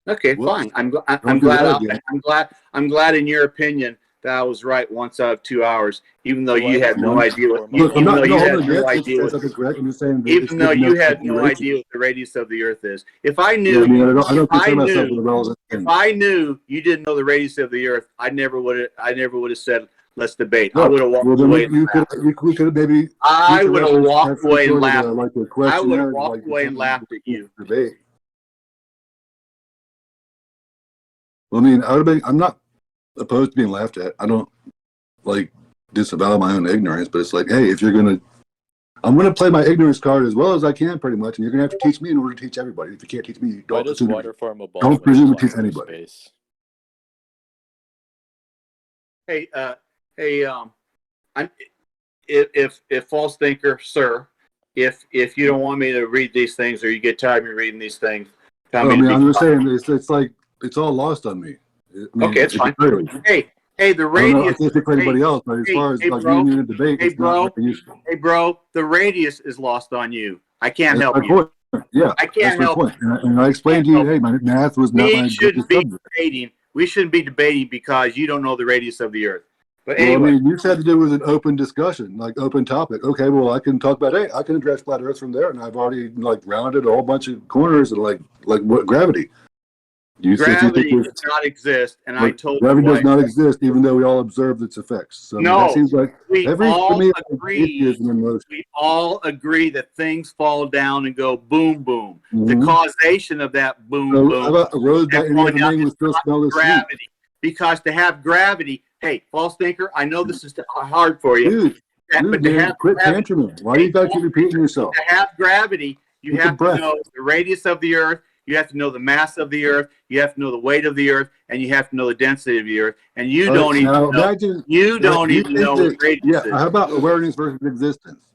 Okay, Whoops. fine. I'm Don't glad. do that again. I'm glad in your opinion that I was right once out of 2 hours, even though Why you had is no one idea what, more Look, I'm even not though you no, had hold on, no yes, idea it's what, something correct. I'm just saying that even it's though good you enough had no consideration. idea what the radius of the Earth is. If I Yeah, knew, I mean, I if don't I concern myself with the knew, relevant if thing. I knew you didn't know the radius of the Earth, I never would have said, let's debate. I Look, would have walked well, then away. we could maybe I future would have reference walked have some away and sort of laughed. like a I would questionnaire, have walked like away and laughed at you. debate. Well, I mean, I'm not opposed to being laughed at. I don't like disavow my own ignorance, but it's like, hey, if I'm gonna play my ignorance card as well as I can, pretty much, and you're gonna have to teach me in order to teach everybody. If you can't teach me, Why don't does assume water form a ball? don't when it's presume to flying teach through anybody. space? Hey, I'm, if false thinker, sir, if you don't want me to read these things or you get tired of me reading these things, tell me I to mean, be I'm just quiet. saying it's like it's all lost on me. I mean, Okay, it's fine. clearly. Hey, the I don't know. I radius. can't speak for anybody else, but as Hey, far as hey, like bro. being in a debate, Hey, it's not bro. very useful. Hey, bro, the radius is lost on you. I can't That's help my you. point. Yeah, I that's can't my help point. And I explained to you, hey, my math was not We my shouldn't greatest be subject. debating. We shouldn't be debating because you don't know the radius of the Earth. But Well, anyway, I mean, you said to do with an open discussion, like open topic. Okay, well, I can talk about, hey, I can address flat Earth from there, and I've already like rounded a whole bunch of corners and like what gravity. If you think gravity there's- does not exist, and I like, told you gravity why. does not exist, even though we all observed its effects. So I mean, that No, seems like we to all me, agree. atheism in motion. We all agree that things fall down and go boom, boom. The Mhm. causation of that boom, So boom, how about a rose by that any falling other down name is would still not smell the sweet? gravity. Because to have gravity, hey, false thinker, I know this is hard for you, Dude, but to man, have quit gravity, tantruming. Why do you gotta keep repeating yourself? to have gravity, you Take a have to breath. know the radius of the Earth, you have to know the mass of the Earth, you have to know the weight of the Earth, and you have to know the density of the Earth. And you All don't right, even now know. imagine You don't you even think know what that, radius is. how about awareness versus existence?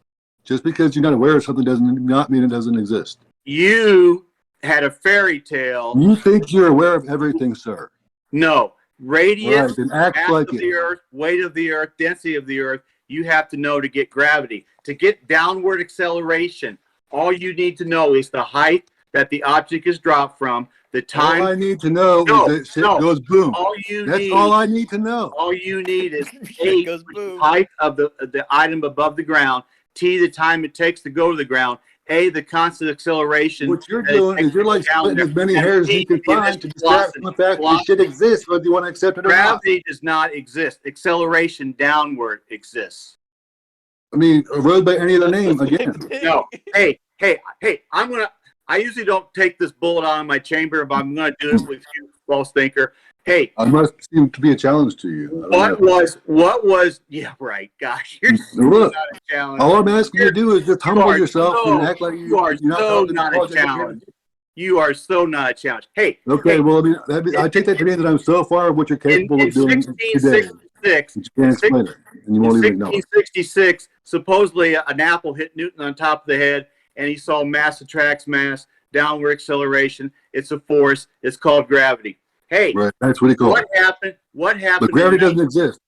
Just because you're not aware of something doesn't not mean it doesn't exist. You had a fairy tale. You think you're aware of everything, sir. No. Radius, Right, then act mass like of it. the Earth, weight of the Earth, density of the Earth, you have to know to get gravity. To get downward acceleration, all you need to know is the height that the object is dropped from, the time. All I need to know No, is that shit no. goes boom. All you That's need. all I need to know. All you need is Shit A, goes which is boom. height of the item above the ground, T, the time it takes to go to the ground, A, the constant acceleration. What you're that it doing takes is you're to like go down splitting there. as many And hairs as B, you can in find this to distract from the fact that shit exists, whether you want to accept it or not. gravity does not exist. Acceleration downward exists. I mean, a road by any other name, That's the again. same thing. No. Hey, I usually don't take this bullet out of my chamber, but I'm gonna do it with you, false thinker. Hey, I must seem to be a challenge to you. I don't know. what was, yeah, right, gosh, you're so Look, not a challenge. all I'm asking you to do is just humble are yourself so- and act like you are you're not so talking not a apologetic. challenge. You are so not a challenge. Hey, Okay, hey, well, I mean, I take that to mean that I'm so far of what you're capable in of doing today. 1666, You can't explain it, and you won't even acknowledge it. 1666, supposedly an apple hit Newton on top of the head, and he saw mass attracts mass, downward acceleration. It's a force. It's called gravity. Hey, Right, that's what he called what it. happened? What happened? But gravity doesn't exist.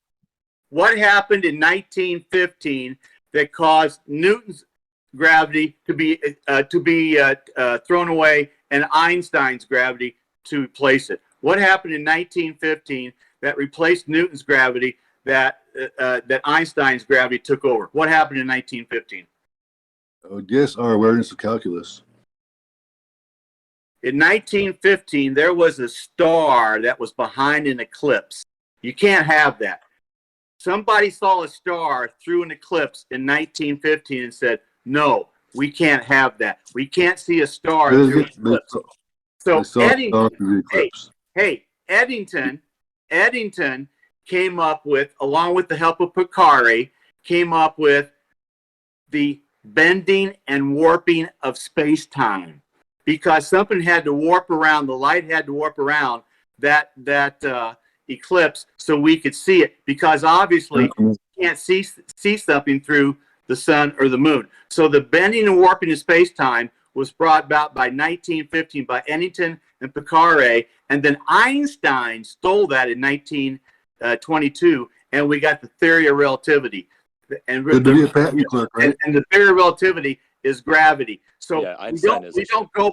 What happened in 1915 that caused Newton's gravity to be thrown away and Einstein's gravity to replace it? What happened in 1915 that replaced Newton's gravity that Einstein's gravity took over? What happened in 1915? I would guess our awareness of calculus. In 1915, there was a star that was behind an eclipse. You can't have that. Somebody saw a star through an eclipse in 1915 and said, no, we can't have that. We can't see a star through an eclipse. So Eddington came up with, along with the help of Poincaré, came up with the bending and warping of space-time. Because something had to warp around, the light had to warp around that eclipse so we could see it. Because obviously you can't see something through the sun or the moon. So the bending and warping of space-time was brought about by 1915 by Eddington and Poincaré, and then Einstein stole that in 1922, and we got the theory of relativity. And the theory of relativity is gravity. So Yeah, we don't go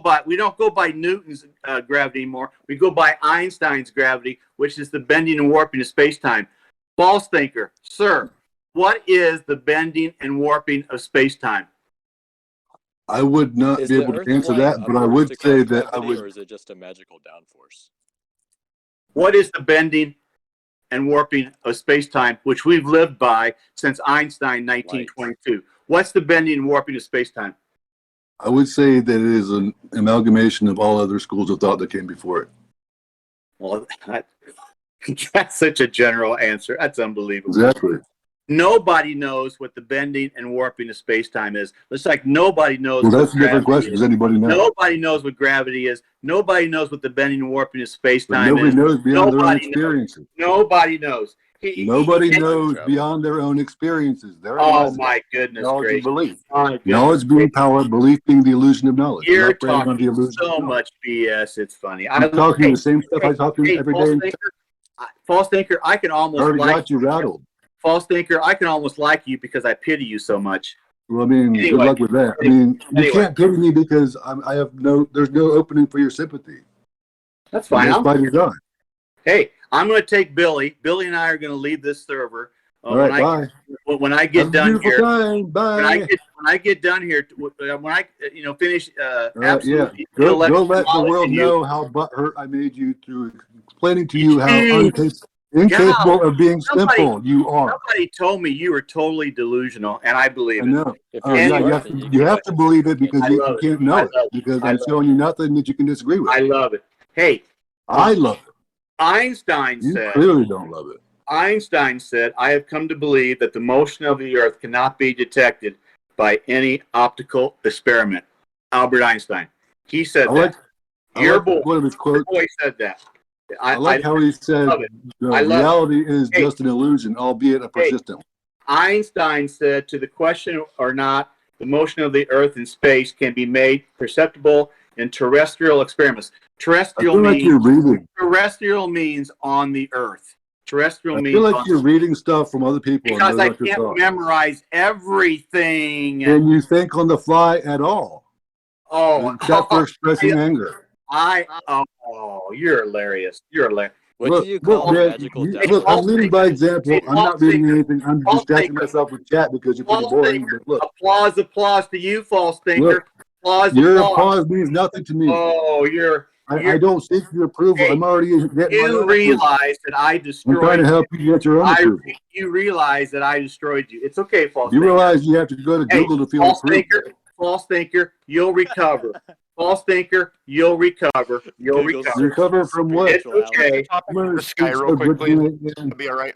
by Newton's gravity anymore. We go by Einstein's gravity, which is the bending and warping of space-time. False thinker, sir, what is the bending and warping of space-time? I would not Is be the able Earth to answer flying that, but I upwards would to say cause that I gravity, would. or is it just a magical downforce? What is the bending and warping of space-time, which we've lived by since Einstein, 1922? What's the bending and warping of space-time? I would say that it is an amalgamation of all other schools of thought that came before it. Well, that's such a general answer. That's unbelievable. Exactly. Nobody knows what the bending and warping of space-time is. It's like nobody knows. Well, what that's a different gravity question. is. Does anybody know? Nobody knows what gravity is. Nobody knows what the bending and warping of But space-time nobody is. knows beyond their own Nobody knows. experiences. Nobody knows. Nobody Time knows travel. beyond their own experiences. Therein Oh lies my goodness knowledge and gracious! belief. My goodness. Knowledge being power, belief being the illusion of knowledge. I'm You're not bragging on the talking illusion so of knowledge. much BS. It's funny. I'm talking the same stuff I talk to Hey, every false day. thinker. False thinker. I can I almost already like got you rattled. false thinker. I can almost like you because I pity you so much. Well, I mean, good Anyway. luck with that. I mean, you Anyway. can't pity me because I have there's no opening for your sympathy. That's fine. That's by design. Hey, I'm going to take Billy. Billy and I are going to leave this server. All right, bye. When I Have get a done beautiful here, time. Bye. when I get done here, when I finish, Yeah. absolutely Go let the demolishing world you. know how butthurt I made you through explaining to you how Dude. incapable of being Somebody- simple you are. Somebody told me you were totally delusional, and I believe I it. know. If Oh, you're yeah, you smart, have then to, you you can have to question believe it something. because I you love it. can't know I it. love it. Because I I'm love showing you nothing that you can disagree with. I love it. Hey, I love it. Einstein You said, clearly don't love it. I have come to believe that the motion of the Earth cannot be detected by any optical experiment. Albert Einstein. He said I like, that. I Your like boy, one of his your quotes. boy said that. I like how he said love it. the I love it. reality is Hey. just an illusion, albeit a persistent one. Einstein said to the question or not the motion of the Earth in space can be made perceptible in terrestrial experiments. I feel like Terrestrial you're reading. means on the Earth. Terrestrial I means feel like on you're reading stuff from other people. because and I those are your can't thoughts. memorize everything. And you think on the fly at all, except for expressing anger. You're hilarious. You're hilarious. What do you call a man, magical look, downforce? I'm leading by example. Hey, I'm not reading anything. I'm false distracting thinker. myself with chat because you're pretty False boring. thinker. But look, Applause to you, false thinker. Look, Applause. your applause means nothing to me. Oh, I don't seek your approval. Hey, I'm already getting my you own approval. realize that I I'm trying destroyed to help you get your own approval. you realize that I destroyed you. It's okay, false You thinker. realize you have to go to Hey, Google to feel false approved. thinker, false thinker, you'll recover. False thinker, you'll recover. You'll Google recover. Recover from what? It's okay. Topic to the sky real quick, please. That'd be all right.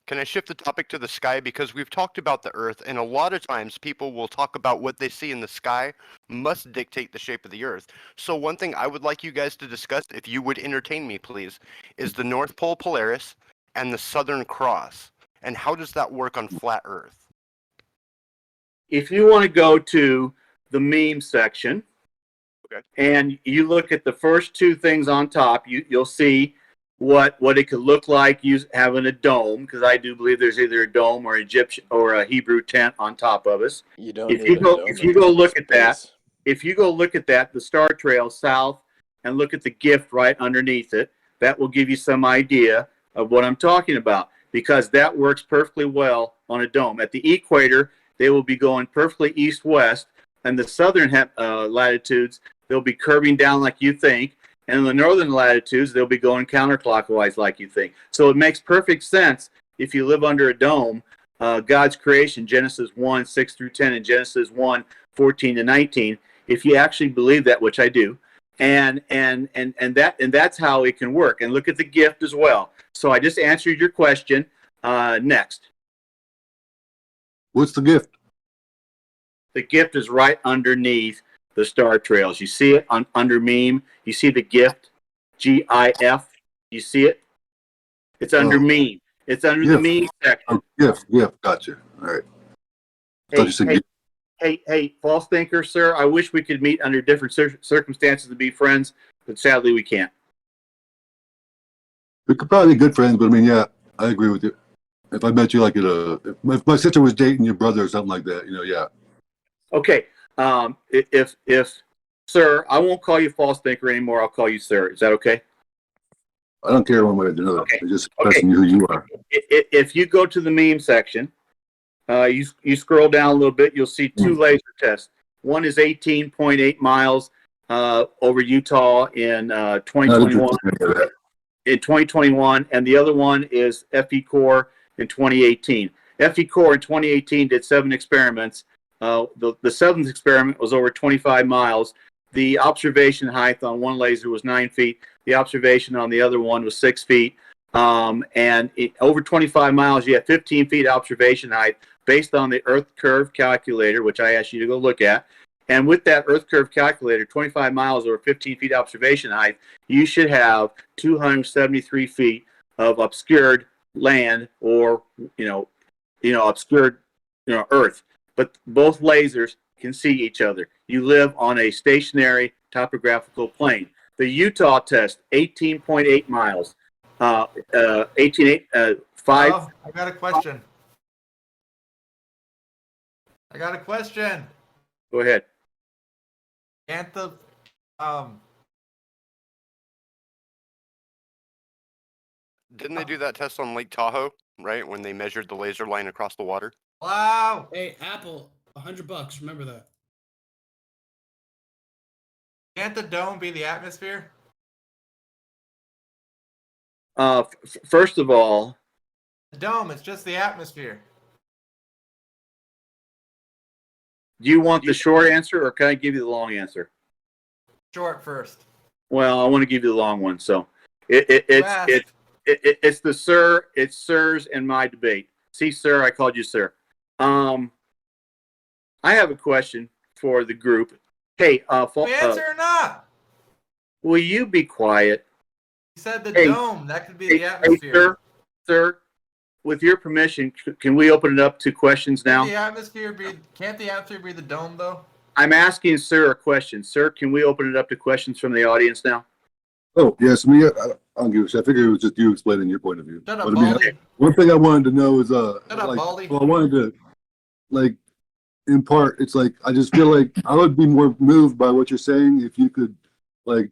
Can I shift the topic to the sky? Because we've talked about the Earth, and a lot of times people will talk about what they see in the sky must dictate the shape of the Earth. So one thing I would like you guys to discuss, if you would entertain me, please, is the North Pole Polaris and the Southern Cross. And how does that work on flat Earth? If you want to go to the meme section, Okay. and you look at the first two things on top, you'll see what it could look like having a dome, because I do believe there's either a dome or Egyptian or a Hebrew tent on top of us. You don't If need you a go- dome if in you go look at that, space. If you go look at that, the star trail south, and look at the gift right underneath it, that will give you some idea of what I'm talking about, because that works perfectly well on a dome. At the equator, they will be going perfectly east-west, and the southern latitudes, they'll be curving down like you think, and in the northern latitudes, they'll be going counterclockwise like you think. So it makes perfect sense if you live under a dome. God's creation, Genesis 1, 6 through 10, and Genesis 1, 14 to 19, if you actually believe that, which I do, and that's how it can work. And look at the gift as well. So I just answered your question. Next. What's the gift? The gift is right underneath the star trails. You see it under meme. You see the gift, GIF. You see it? It's under Oh. meme. It's under the meme section. Oh, gift. Gotcha. All right. I thought you said gift. Hey, false thinker, sir. I wish we could meet under different circumstances to be friends, but sadly we can't. We could probably be good friends, but I mean, yeah, I agree with you. If I met you like if my sister was dating your brother or something like that, yeah. Okay. If sir, I won't call you false thinker anymore. I'll call you sir. Is that okay? I don't care one way or the other. Okay. It's just expressing who you are. If you go to the meme section, you scroll down a little bit, you'll see two laser tests. One is 18.8 miles over Utah in 2021. In 2021, and the other one is FE Core in 2018. FE Core in 2018 did 7 experiments. The 7th experiment was over 25 miles. The observation height on one laser was 9 feet. The observation on the other one was 6 feet. Over 25 miles, you have 15 feet observation height based on the Earth curve calculator, which I asked you to go look at. And with that Earth curve calculator, 25 miles or 15 feet observation height, you should have 273 feet of obscured land or, obscured, Earth. But both lasers can see each other. You live on a stationary topographical plane. The Utah test, 18.8 miles. 5. Oh, I got a question. Go ahead. Can't the Didn't they do that test on Lake Tahoe, right? When they measured the laser line across the water? wow. Hey, Apple, $100. Remember that. Can't the dome be the atmosphere? First of all, The dome, it's just the atmosphere. do you want the short answer or can I give you the long answer? Short first. Well, I want to give you the long one. So it's sirs and my debate. See, sir, I called you sir. I have a question for the group. Hey, We answer or not? will you be quiet? You said the Hey, dome, that could be the Hey, atmosphere. sir, with your permission, can we open it up to questions now? Can't the atmosphere be the dome though? I'm asking sir a question. Sir, can we open it up to questions from the audience now? Oh, yes. I don't give a shit. I figured it was just you explaining your point of view. Shut up, But I mean, Baldy. one thing I wanted to know is, Shut up, Baldy. well, I wanted to, in part, it's I just feel like I would be more moved by what you're saying if you could,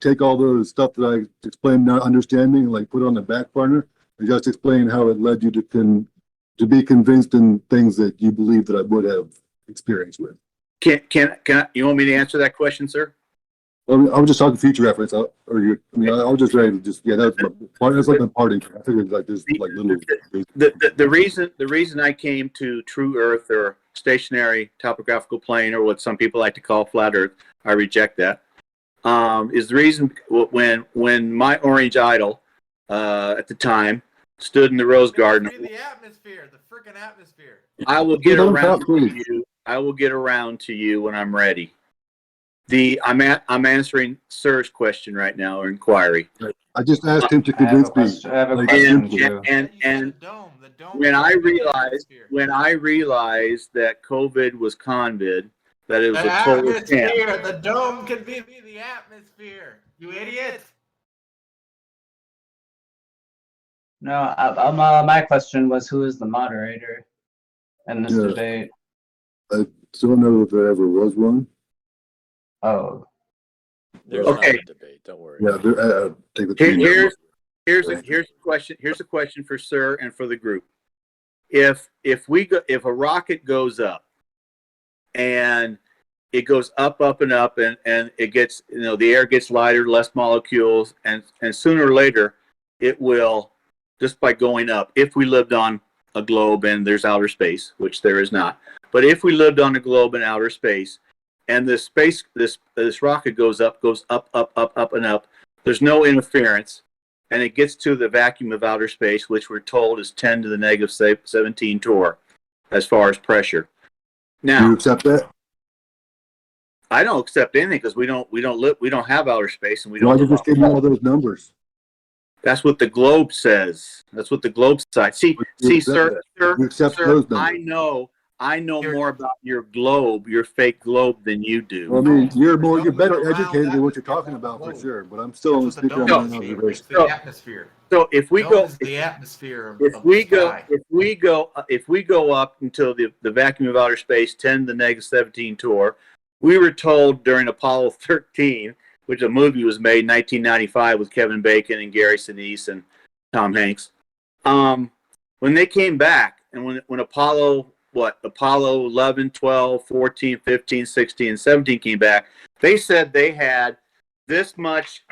take all those stuff that I explained not understanding, put it on the back burner and just explain how it led you to be convinced in things that you believe that I would have experience with. You want me to answer that question, sir? I was just talking future reference, I was just ready to that's like my party. I figured this little. The reason I came to true Earth or stationary topographical plane or what some people like to call flat Earth, I reject that. Is the reason when my orange idol at the time stood in the rose garden. The atmosphere, the freaking atmosphere. I will get around to you. I will get around to you when I'm ready. I'm answering Sir's question right now, or inquiry. I just asked him to convince me. I have a question too. And the dome when I could be the realized atmosphere. that COVID was convid, that it was a total scam. The dome could be the atmosphere. You idiot. No, my question was who is the moderator in this debate? I still don't know if there ever was one. Oh, There's Okay. not a debate. Don't worry. Yeah, take the Here's a question for Sir and for the group. If a rocket goes up and it goes up and up and it gets, the air gets lighter, less molecules, and sooner or later it will, just by going up, if we lived on a globe and there's outer space, which there is not, but if we lived on a globe in outer space and this rocket goes up and up, there's no interference, and it gets to the vacuum of outer space, which we're told is 10 to the negative 17 torr as far as pressure. Do you Now, accept that? I don't accept anything because we don't have outer space, and we Why don't. did you just give me all those numbers? That's what the globe says. That's what the globe says. See, sir, You accept sir, those numbers. I know more about your globe, your fake globe, than you do. Well, I mean, you're better around educated than what you're that talking about for globe. sure. But I'm still That's what the speaking on dome my own is. It's observation. the atmosphere. So if we Dome go, is the atmosphere of if the we go, sky. if we go up until the vacuum of outer space, 10 to the negative 17 torr, we were told during Apollo 13 which a movie was made in 1995 with Kevin Bacon and Gary Sinise and Tom Hanks. When they came back, and when Apollo 11, 12, 14, 15, 16, and 17 came back, they said they had this much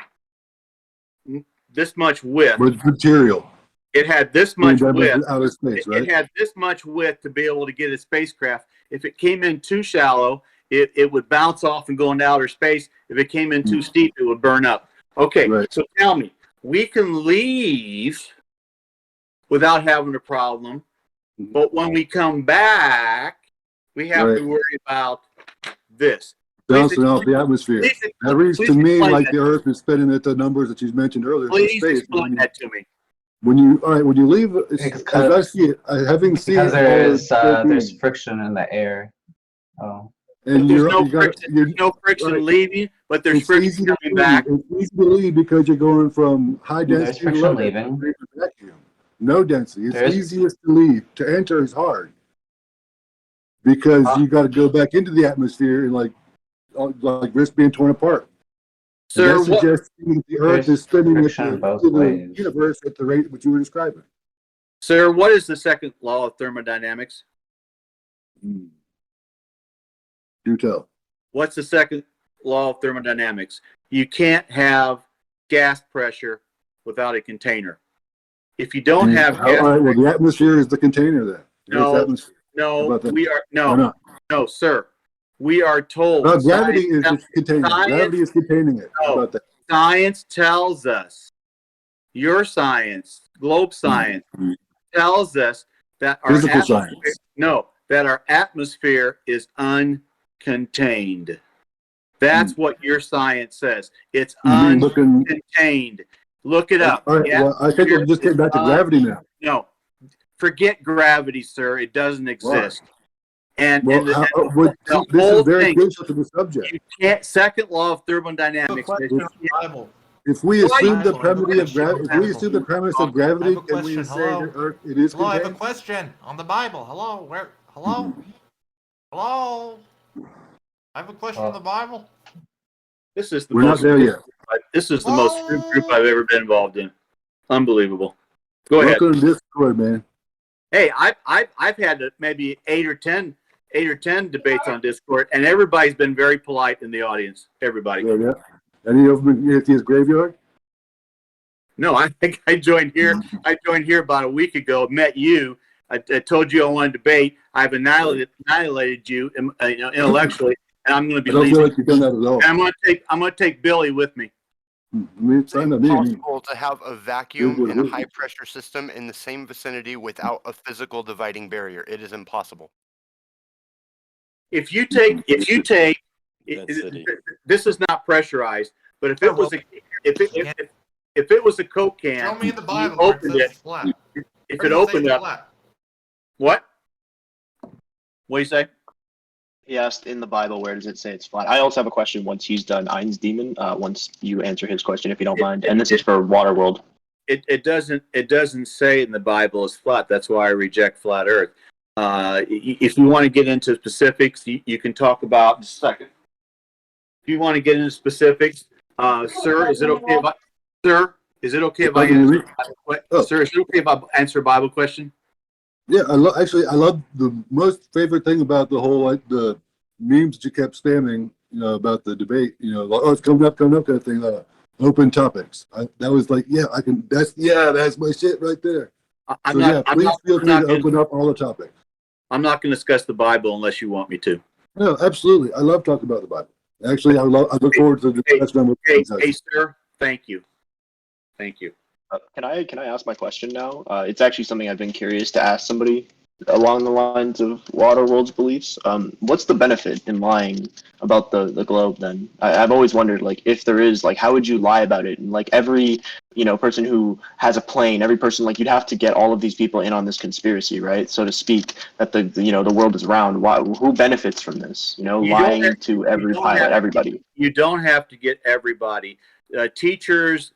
width. With material. It had this much width. Outer space, right? It had this much width to be able to get a spacecraft. If it came in too shallow, it would bounce off and go into outer space. If it came in too steep, it would burn up. Okay, Right. so tell me, we can leave without having a problem, but when we come back, we have to worry about this. Bouncing off the atmosphere. That reads to me like the Earth is spinning at the numbers that you mentioned earlier. Please space. explain that to me. When you leave, as I see it, having seen Because it, there's friction in the air. Oh. and There's no friction right. leaving, but there's It's friction easy to coming leave. back. It's easy to leave because you're going from high There's density to friction low leaving. density to vacuum. No density. It's There's- easiest to leave. To enter is hard because you got to go back into the atmosphere and like risk being torn apart. Sir, That suggests that the Earth There's is spinning friction both ways. the universe at the rate which you were describing. Sir, what is the second law of thermodynamics? Do tell. What's the second law of thermodynamics? You can't have gas pressure without a container. If you don't have gas All right, well, the atmosphere is the container then. No, Earth's atmosphere. How no, about that? we are Why not? no, sir. We are told Well, gravity is science, just containing it. science- Gravity is containing it. How No. about that? science tells us, your science, globe science, tells us that our Physical atmosphere, science. no, that our atmosphere is uncontained. That's what your science says. It's You mean looking? uncontained. Look it up. All right, The well, I think we'll just get back to atmosphere gravity now. No, forget gravity, sir. It doesn't exist. And, Well, and the, how, and what, the this whole is very thing, crucial to the subject. you can't. Second law of I have a thermodynamics. question on the Bible. If we assume the Bible, premise of Bible. gravity, if we assume the premise of gravity, I have a and we question. say Hello? that Earth it is Hello, I have a contained. question on the Bible. Hello, where? Hello, hello. I have a question on the Bible. This is the We're not most. there yet. This is the most group I've ever been involved in. Unbelievable. Go ahead. Welcome to Discord, man. Hey, I've had maybe 8 or 10 debates on Discord, and everybody's been very polite in the audience. Everybody. Yeah. Any of them at his graveyard? No, I think I joined here. I joined here about a week ago. Met you. I told you I wanted to debate. I've annihilated you, intellectually, and I'm going to I be don't feel leaving. like you've done that at all. And I'm going to take Billy with me. I mean, it's fine to me. Possible to have a vacuum Good, in a good. high pressure system in the same vicinity without a physical dividing barrier. It is impossible. If you take, Density. this is not pressurized, but if it was a, if it was a Coke can, Show me in the you Bible where it opened says it. it's flat. If Where it does say opened it's up, flat? what? What do you say? He asked in the Bible, where does it say it's flat? I also have a question once he's done Ein's Demon, once you answer his question, if you don't mind. And this is for Waterworld. It doesn't say in the Bible it's flat. That's why I reject flat Earth. If you want to get into specifics, you can talk about. Just a second. If you want to get into specifics, sir, is it okay if I, sir, is it okay if I answer? Sir, is it okay if I answer a Bible question? Yeah, I love the most favorite thing about the whole the memes that you kept spamming, about the debate, like, oh, it's coming up kind of thing, open topics. That was like, that's my shit right there. Please feel free to open up all the topics. I'm not going to discuss the Bible unless you want me to. No, absolutely. I love talking about the Bible. Actually, I look forward to the discussion. Hey, sir, thank you. Thank you. Can I ask my question now? It's actually something I've been curious to ask somebody along the lines of Waterworld's beliefs. What's the benefit in lying about the globe then? I've always wondered, like, if there is, like, how would you lie about it? And like every, person who has a plane, every person, like, you'd have to get all of these people in on this conspiracy, right? So to speak, that the world is round. Who benefits from this? Lying to every pilot, everybody. You don't have to get everybody. Teachers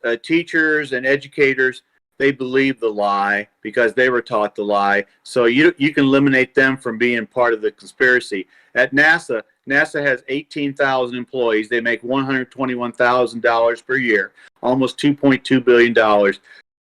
and educators, they believe the lie because they were taught the lie. So you can eliminate them from being part of the conspiracy. At NASA, NASA has 18,000 employees. They make $121,000 per year, almost $2.2 billion.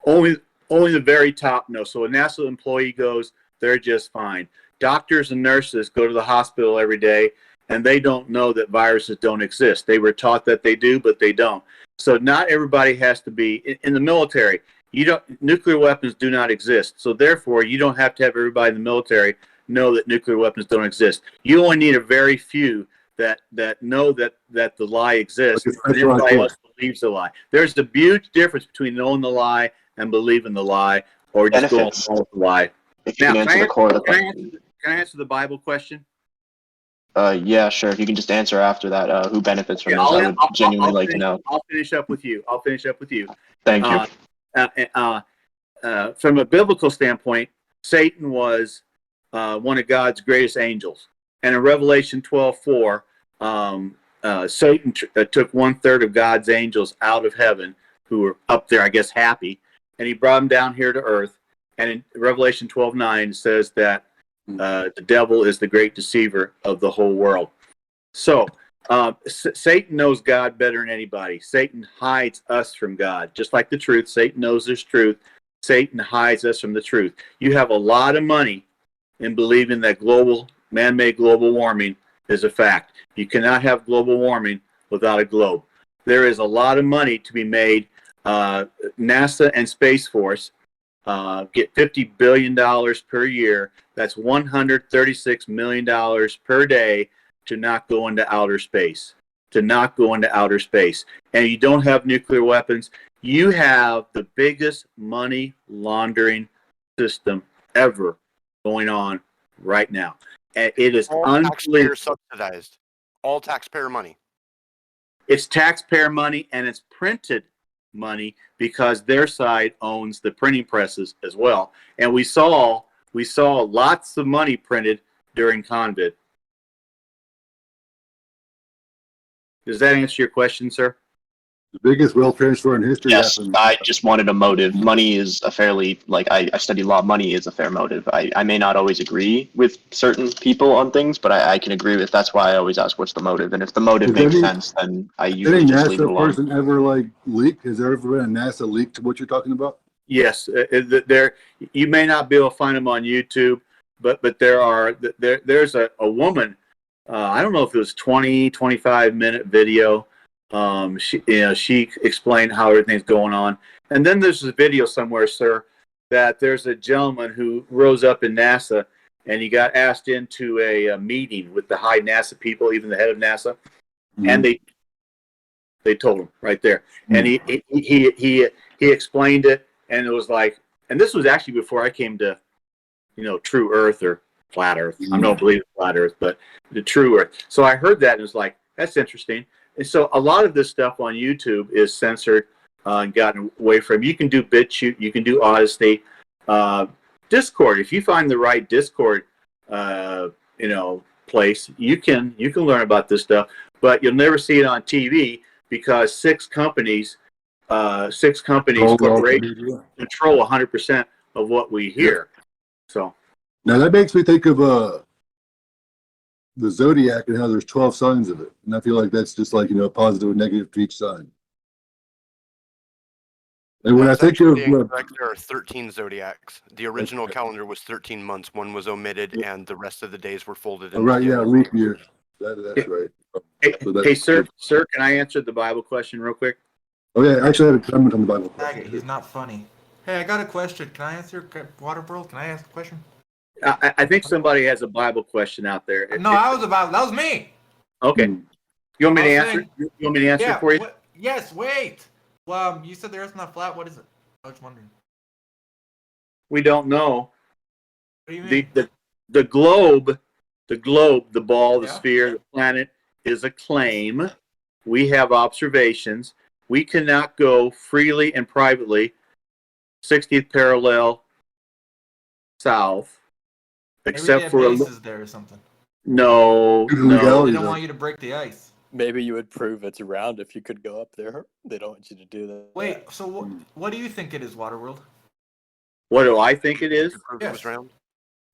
Only the very top know. So a NASA employee goes, they're just fine. Doctors and nurses go to the hospital every day, and they don't know that viruses don't exist. They were taught that they do, but they don't. So not everybody has to be in the military. Nuclear weapons do not exist. So therefore, you don't have to have everybody in the military know that nuclear weapons don't exist. You only need a very few that know that the lie exists, and everybody else believes the lie. There's a huge difference between knowing the lie and believing the lie, or just going along with the lie. If you can answer the core of the question. Can I answer the Bible question? Yeah, sure. If you can just answer after that, who benefits from this? I would genuinely like to know. I'll finish up with you. Thank you. From a biblical standpoint, Satan was one of God's greatest angels. And in Revelation 12:4, Satan took 1/3 of God's angels out of heaven, who were up there, I guess, happy, and he brought them down here to earth. And in Revelation 12:9, it says that the devil is the great deceiver of the whole world. So Satan knows God better than anybody. Satan hides us from God, just like the truth. Satan knows there's truth. Satan hides us from the truth. You have a lot of money in believing that man-made global warming is a fact. You cannot have global warming without a globe. There is a lot of money to be made. NASA and Space Force get $50 billion per year. That's $136 million per day to not go into outer space. And you don't have nuclear weapons. You have the biggest money laundering system ever going on right now. And it is all unbelievable. Taxpayer subsidized. All taxpayer money. It's taxpayer money, and it's printed money because their side owns the printing presses as well. And we saw lots of money printed during COVID. Does that answer your question, sir? The biggest wealth transfer in history. Yes, happened. I just wanted a motive. Money is a fairly, I study law. Money is a fair motive. I may not always agree with certain people on things, but I can agree with. That's why I always ask, what's the motive? And if the motive makes sense, then I usually just leave it alone. Has any NASA person ever leaked? Has there ever been a NASA leak to what you're talking about? Yes, there. You may not be able to find them on YouTube, but there's a woman. I don't know if it was 25 minute video. She explained how everything's going on. And then there's a video somewhere, sir, that there's a gentleman who rose up in NASA and he got asked into a meeting with the high NASA people, even the head of NASA. Mm-hmm. And they told him right there. Mm-hmm. And he explained it, and it was like, and this was actually before I came to, True Earth or Flat Earth. Mm-hmm. I don't believe in Flat Earth, but the True Earth. So I heard that and it was like, that's interesting. And so a lot of this stuff on YouTube is censored and gotten away from. You can do BitChute, you can do Odyssey, Discord. If you find the right Discord, place, you can learn about this stuff. But you'll never see it on TV because six companies, corporations control 100% of what we hear. So now that makes me think of the zodiac and how there's 12 signs of it, and I feel like that's just positive and negative to each sign. And when I think of there are 13 zodiacs. The original calendar was 13 months. One was omitted, and the rest of the days were folded in. Right, yeah, leap year. That's right. Hey, sir, can I answer the Bible question real quick? Oh yeah, actually, I had a comment on the Bible. He's not funny. Hey, I got a question. Can I answer, Waterworld? Can I ask a question? I think somebody has a Bible question out there. No, that was me. Okay. You want me to answer? You want me to answer for you? Yes. Wait. Well, you said the Earth's not flat. What is it? I was wondering. We don't know. What do you mean? The globe, the ball, the sphere, the planet is a claim. We have observations. We cannot go freely and privately 60th parallel south. Except for bases there or something. No. They don't want you to break the ice. Maybe you would prove it's round if you could go up there. They don't want you to do that. Wait, so what do you think it is, Waterworld? What do I think it is? Yes. Round?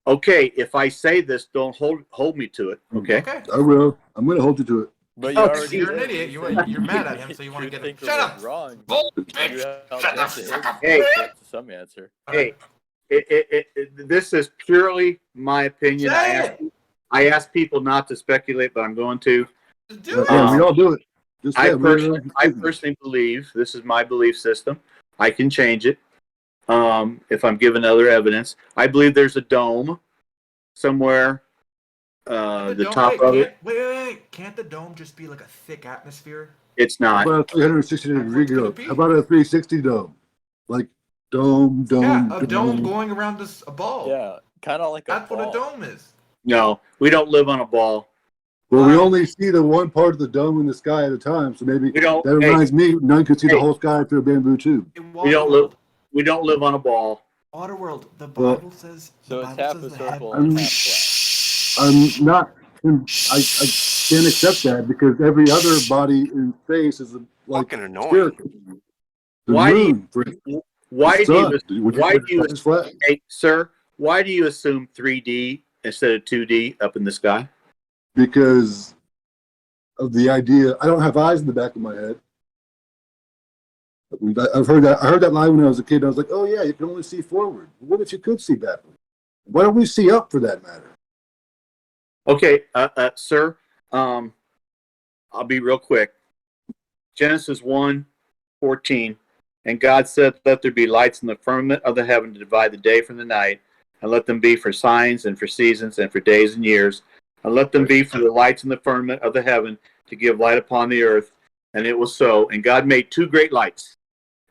Okay, if I say this, don't hold me to it. Okay. Okay. I will. I'm going to hold you to it. But you Oh, already You're an did. idiot. You said You're mad at him, so you want to get him. Truthinker Shut was up. wrong. Bull, You bitch. held Shut up the to fuck up. Hey. to some answer. Hey, this is purely my opinion. Say it. I ask people not to speculate, but I'm going to. Just do it. Yeah, we all do it. Just I yeah, we're- personally believe, this is my belief system. I can change it if I'm given other evidence. I believe there's a dome somewhere, the dome- top wait, of it. Wait. Can't the dome just be like a thick atmosphere? It's How not. about a 360 degree What could it dome? be? How about a 360 dome? Like dome. Yeah, a dome going around a ball. Yeah, kind of like a That's what a ball. dome is. No, we don't live on a ball. Well, we only see the one part of the dome in the sky at a time, so maybe We don't. that reminds me. None can see the Hey. whole sky through a bamboo tube. We don't live. We don't live on a ball. Waterworld. The Well, Bible says. So the it's Bible half says a the circle heavens- and half flat. I'm not. I can't accept that because every other body in space is like Fucking annoying. spherical. The Why do you- moon, for Why the do sun, you? would Why say do you? the sun's flat? Hey, sir. Why do you assume 3D instead of 2D up in the sky? Because of the idea. I don't have eyes in the back of my head. I've heard that. I heard that line when I was a kid. And I was like, "Oh yeah, you can only see forward. What if you could see backward? Why don't we see up for that matter?" Okay, sir. I'll be real quick. Genesis 1:14, and God said, "Let there be lights in the firmament of the heaven to divide the day from the night, and let them be for signs and for seasons and for days and years, and let them be for the lights in the firmament of the heaven to give light upon the earth." And it was so. And God made two great lights,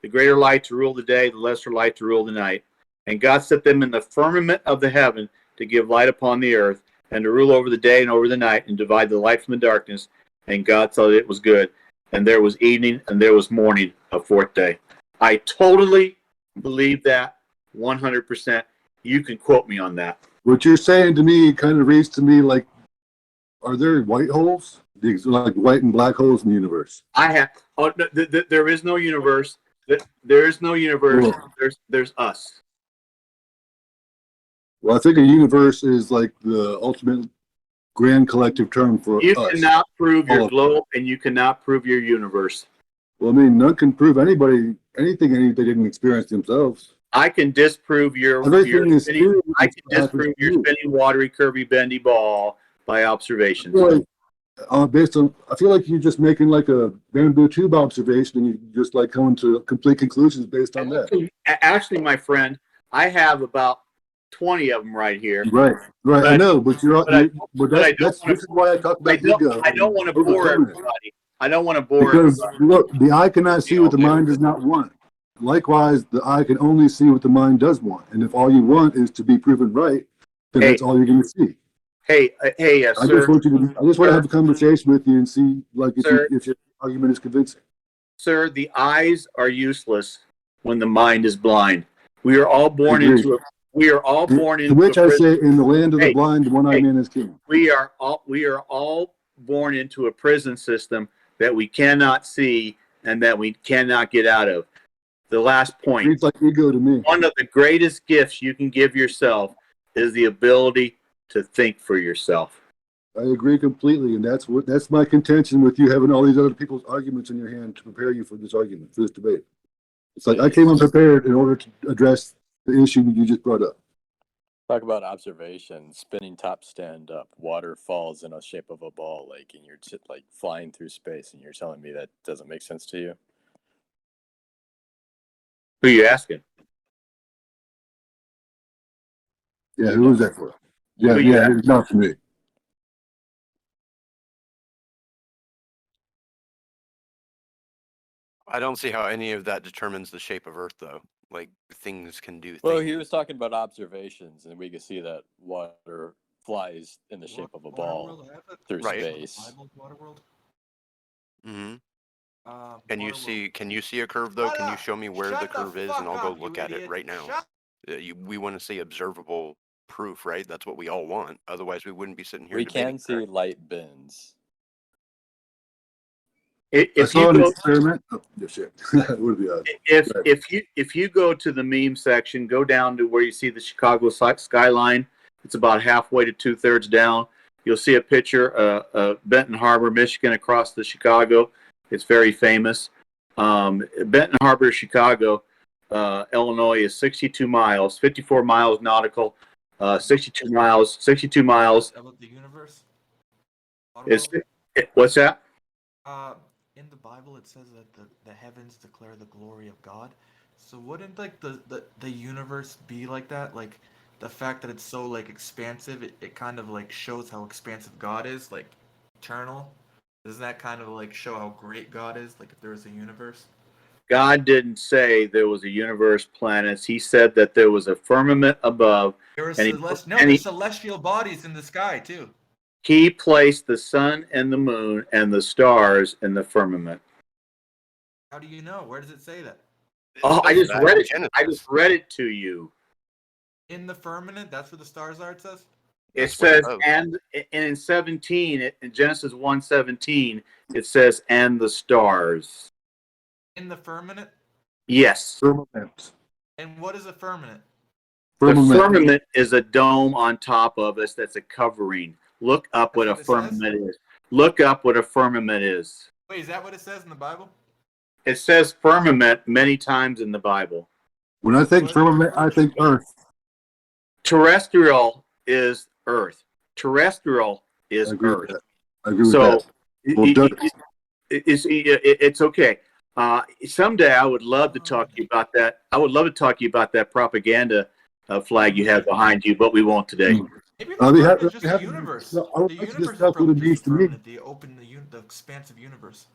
the greater light to rule the day, the lesser light to rule the night. And God set them in the firmament of the heaven to give light upon the earth, and to rule over the day and over the night, and divide the light from the darkness. And God saw that it was good. And there was evening, and there was morning, a fourth day. I totally believe that 100%. You can quote me on that. What you're saying to me kind of reads to me like, are there white holes? Like white and black holes in the universe? I have. Oh, there is no universe. There is no universe. Cool. There's us. Well, I think a universe is like the ultimate grand collective term for You us. cannot prove All your of globe, and you cannot prove your universe. Well, I mean, none can prove anything they didn't experience themselves. I can disprove your Everything is spinning, theory I can happens disprove to your you. spinning, watery, curvy, bendy ball by observations. Based on, I feel like you're just making like a bamboo tube observation, and you just like coming to complete conclusions based on that. Actually, my friend, I have about 20 of them right here. Right. I know, but this is why I talk about ego. I don't want to bore everybody. I don't want to bore Because everybody. look, the eye cannot see what the mind does not want. Likewise, the eye can only see what the mind does want. And if all you want is to be proven right, then that's all you're going to see. Hey, I sir. just want to have a conversation with you and see, like, if your argument is convincing. Sir, the eyes are useless when the mind is blind. We are all born into a. We are all born into. To which a I prison. say, in the land of the blind, the one-eyed man is king. We are all born into a prison system that we cannot see and that we cannot get out of. The last point. It's like ego to me. One of the greatest gifts you can give yourself is the ability to think for yourself. I agree completely, and that's my contention with you having all these other people's arguments in your hand to prepare you for this argument, for this debate. It's like I came unprepared in order to address the issue you just brought up. Talk about observation, spinning top stand up, water falls in a shape of a ball, like, and you're just like flying through space, and you're telling me that doesn't make sense to you? Who are you asking? Yeah, who is that for? Yeah, it's not for me. I don't see how any of that determines the shape of Earth, though. Like, things can do things. Well, he was talking about observations, and we can see that water flies in the shape of a ball through space. Mm-hmm. Can you see a curve, though? Can you show me where the curve is, and I'll go look at it right now. We want to see observable proof, right? That's what we all want. Otherwise, we wouldn't be sitting here. We can see light bends. If you go, experiment, shit. if you go to the meme section, go down to where you see the Chicago skyline, It's about halfway to 2/3 down. You'll see a picture of Benton Harbor, Michigan, across the Chicago. It's very famous. Benton Harbor, Chicago, Illinois is 62 miles, 54 miles nautical, 62 miles. 62 miles. About the universe. What's that? In the Bible, it says that the heavens declare the glory of God. So wouldn't like the universe be like that? Like the fact that it's so like expansive, it kind of like shows how expansive God is, like eternal. Doesn't that kind of like show how great God is? Like if there was a universe. God didn't say there was a universe, planets. He said that there was a firmament above. There were there's celestial bodies in the sky too. He placed the sun and the moon and the stars in the firmament. How do you know? Where does it say that? Oh, I just read it. I just read it to you. In the firmament, that's where the stars are. It says. It says, and in 17, in Genesis 1:17, it says, and the stars. In the firmament. Yes. Firmament. And what is a firmament? The firmament is a dome on top of us that's a covering. Look up what a firmament is. Look up what a firmament is. Wait, is that what it says in the Bible? It says firmament many times in the Bible. When I think firmament, I think Earth. Terrestrial is Earth. Terrestrial is Earth. I agree with that. It's okay. Someday I would love to talk to you about that. I would love to talk to you about that propaganda flag you have behind you, but we won't today. Maybe the just the universe. The universe is probably just firmament, the expansive universe.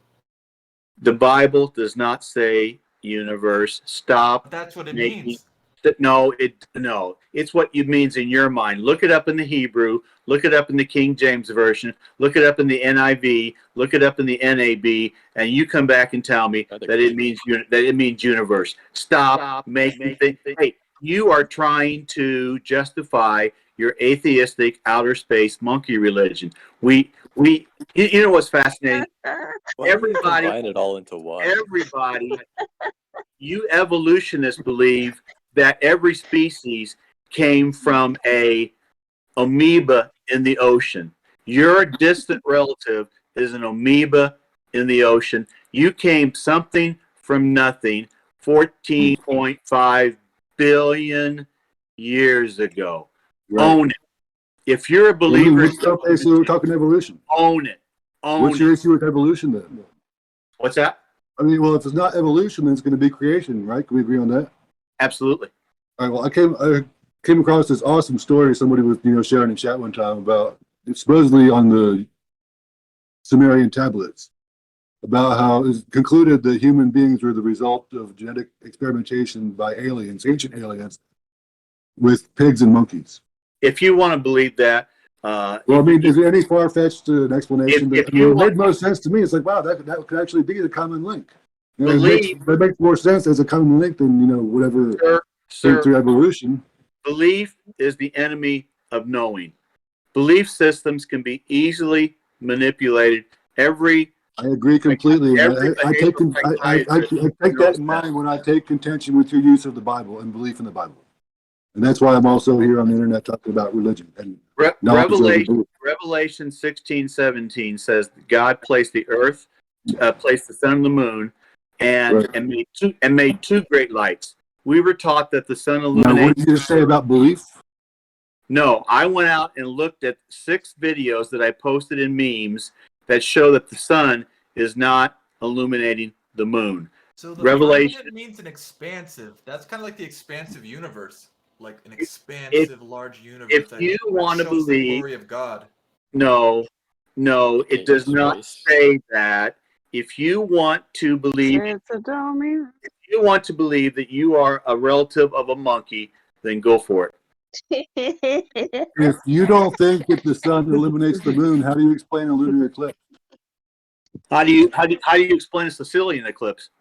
The Bible does not say universe. Stop. But that's what it means. No, it's what it means in your mind. Look it up in the Hebrew. Look it up in the King James Version. Look it up in the NIV. Look it up in the NAB, and you come back and tell me that it means universe. Stop making me think. Hey, you are trying to justify your atheistic outer space monkey religion. You know what's fascinating? Everybody, combine it all into one. Everybody, you evolutionists believe that every species came from a amoeba in the ocean. Your distant relative is an amoeba in the ocean. You came something from nothing 14.5 billion years ago. Right. Own it. If you're a believer, so we're talking evolution. Own it. What's your issue with evolution then? What's that? I mean, well, if it's not evolution, then it's going to be creation, right? Can we agree on that? Absolutely. All right. Well, I came across this awesome story somebody was sharing in chat one time about supposedly on the Sumerian tablets about how it's concluded that human beings were the result of genetic experimentation by aliens, ancient aliens, with pigs and monkeys. If you want to believe that, well, I mean, is there any far-fetched explanation? It made most sense to me. It's like, wow, that could actually be the common link. It makes more sense as a common link than whatever through evolution. Belief is the enemy of knowing. Belief systems can be easily manipulated. I agree completely. I take that in mind when I take contention with your use of the Bible and belief in the Bible. And that's why I'm also here on the internet talking about religion. And Revelation 16:17 says God placed the earth, placed the sun and the moon, and made two great lights. We were taught that the sun illuminates. Now, what did you say about belief? No, I went out and looked at 6 videos that I posted in memes that show that the sun is not illuminating the moon. So the Revelation means an expansive. That's kind of like the expansive universe. Like an expansive, large universe. If you want to believe the glory of God. No, it does not say that. If you want to believe, that you are a relative of a monkey, then go for it. If you don't think that the sun illuminates the moon, how do you explain a lunar eclipse? How do you explain a Sicilian eclipse?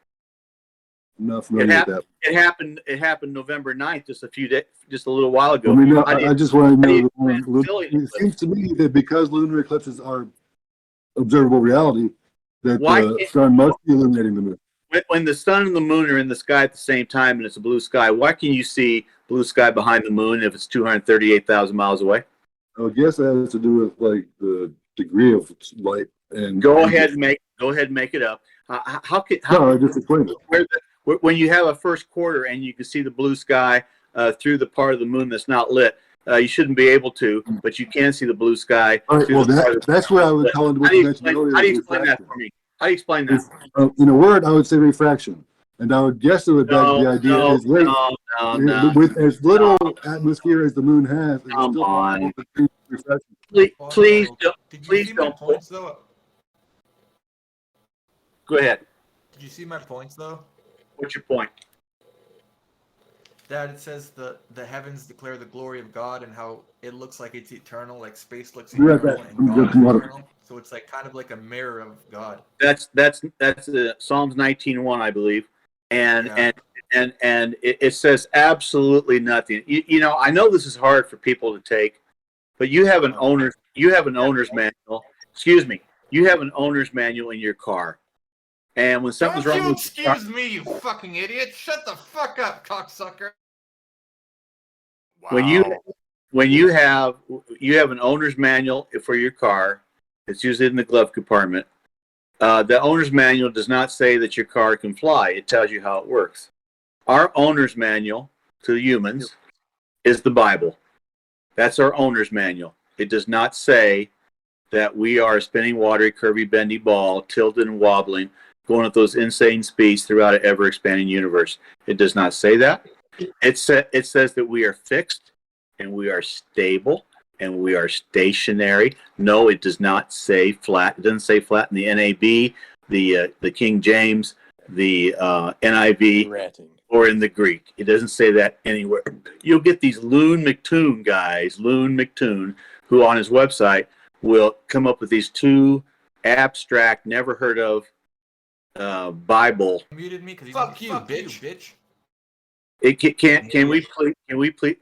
Not familiar with that. It happened November 9th, just a little while ago. I mean, I just want to know. It seems to me that because lunar eclipses are observable reality, that the sun must be illuminating the moon. when the sun and the moon are in the sky at the same time and it's a blue sky, why can you see blue sky behind the moon if it's 238,000 miles away? I guess that has to do with like the degree of light. And Go ahead and make it up. No, I just explained it. When you have a first quarter and you can see the blue sky through the part of the moon that's not lit, you shouldn't be able to, but you can see the blue sky. All right, well, that's where I would call into what you mentioned earlier. How do you explain that for me? How do you explain that? In a word, I would say refraction. And I would guess it would back the idea is with as little atmosphere as the moon has. Come on. Refraction. Please don't. Did you Please see my don't. points though? Go ahead. Did you see my points though? What's your point? That it says the heavens declare the glory of God and how it looks like it's eternal, like space looks Yeah, eternal that- and God is that's eternal. So it's like kind of like a mirror of God. That's Psalms 19:1, I believe, and it says absolutely nothing. You know, I know this is hard for people to take, but you have an owner's manual. Excuse me, you have an owner's manual in your car, and when something's Don't wrong you with your car, excuse me, you fucking idiot! Shut the fuck up, cocksucker! when you have an owner's manual for your car, it's usually in the glove compartment. The owner's manual does not say that your car can fly. It tells you how it works. Our owner's manual to humans is the Bible. That's our owner's manual. It does not say that we are a spinning, watery, curvy, bendy ball, tilted and wobbling, going at those insane speeds throughout an ever-expanding universe. It does not say that. It says that we are fixed and we are stable and we are stationary. No, it does not say flat. It doesn't say flat in the NAB, the King James, the NIV, Ranting. or in the Greek. It doesn't say that anywhere. You'll get these Loon McToon guys, who on his website will come up with these two abstract, never heard of Bible. Muted me because fuck you, bitch. Can we please?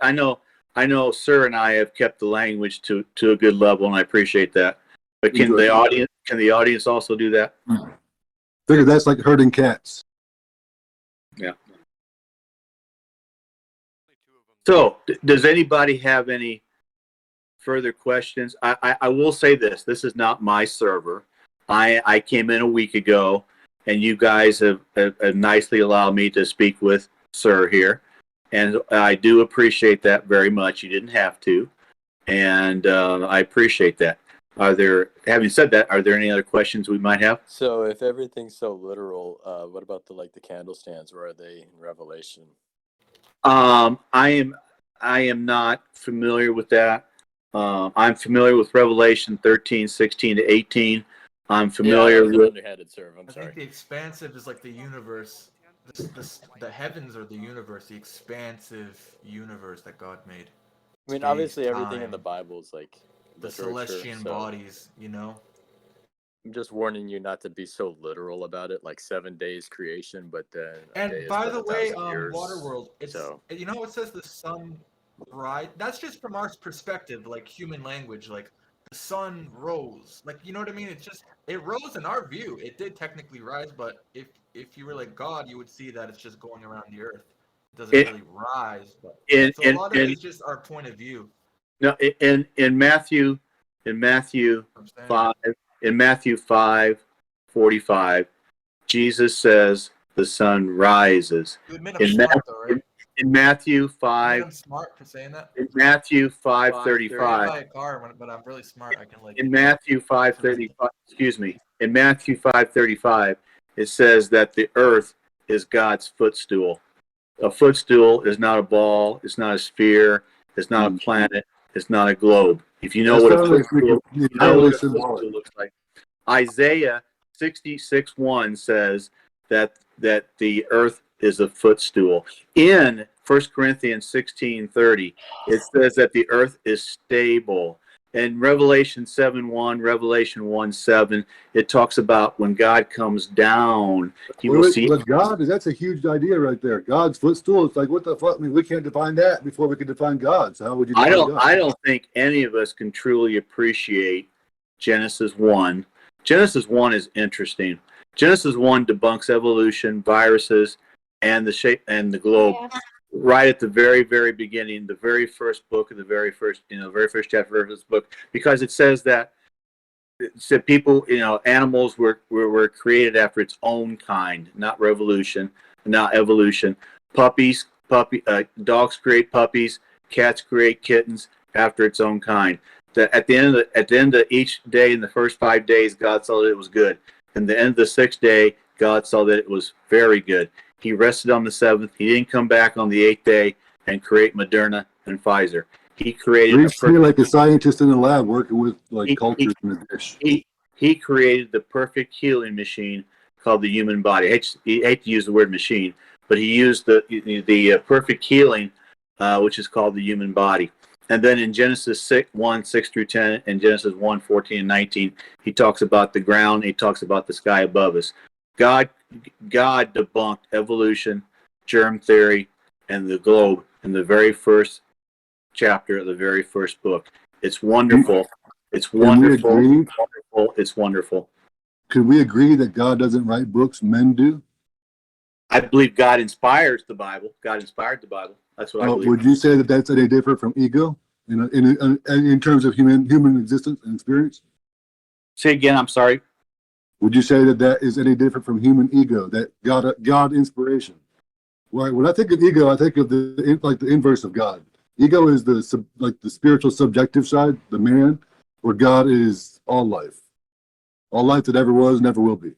I know, sir, and I have kept the language to a good level, and I appreciate that. But can the audience also do that? Figure that's like herding cats. Yeah. So, does anybody have any further questions? I will say this. This is not my server. I came in a week ago, and you guys have nicely allowed me to speak with Sir here. And I do appreciate that very much. You didn't have to. And I appreciate that. Having said that, are there any other questions we might have? So if everything's so literal, what about the candle stands? Where are they in Revelation? I am not familiar with that. I'm familiar with Revelation 13, 16 to 18. I'm familiar with underhanded, sir. I'm sorry. I think the expansive is like the universe. The heavens are the universe, the expansive universe that God made. I mean, Space, obviously, everything in time, the Bible is like the literature, celestian so bodies, you know. I'm just warning you not to be so literal about it, like 7 days creation, but then. And by the way, Waterworld, it's so. You know, it says the sun rise. That's just from our perspective, like human language, like the sun rose. Like, you know what I mean? It's just it rose in our view. It did technically rise, but if you were like God, you would see that it's just going around the earth. It doesn't really rise, but so a lot of it is just our point of view. No, in Matthew 5:45, Jesus says the sun rises. You admit I'm smart, though, right? In Matthew 5, I'm smart for saying that. in Matthew 5:35. I buy a car, but I'm really smart. I can like. In Matthew 5:35, in Matthew 5:35, it says that the earth is God's footstool. A footstool is not a ball, it's not a sphere, it's not a planet, it's not a globe. If you know what a footstool, looks like. Isaiah 66:1 says that the earth is a footstool. In 1 Corinthians 16:30, it says that the earth is stable. In Revelation 7:1, Revelation 1:7, it talks about when God comes down, he will see. But that's a huge idea right there. God's footstool. It's like, what the fuck? I mean, we can't define that before we can define God. So how would you define God? I don't think any of us can truly appreciate Genesis 1. Genesis 1 is interesting. Genesis 1 debunks evolution, viruses, and the shape and the globe right at the very, very beginning, the very first book of the very first, very first chapter of this book, because it says that people, animals were created after its own kind, not revolution, not evolution. Dogs create puppies, cats create kittens after its own kind. That at the end of each day, in the first 5 days, God saw that it was good. And the end of the sixth day, God saw that it was very good. He rested on the seventh. He didn't come back on the eighth day and create Moderna and Pfizer. He created. Like a scientist in the lab working with cultures in the dish. He created the perfect healing machine called the human body. I hate to use the word machine, but he used the perfect healing, which is called the human body. And then in Genesis 1:6-10, and Genesis 1:14-19, he talks about the ground. He talks about the sky above us. God debunked evolution, germ theory, and the globe in the very first chapter of the very first book. It's wonderful. It's wonderful. It's wonderful. It's wonderful. Could we agree that God doesn't write books, men do? I believe God inspires the Bible. God inspired the Bible. That's what I believe. Would you say that that's any different from ego in terms of human existence and experience? Say again. I'm sorry. Would you say that is any different from human ego? That God inspiration. Right. When I think of ego, I think of the inverse of God. Ego is the spiritual subjective side, the man, where God is all life that ever was, never will be.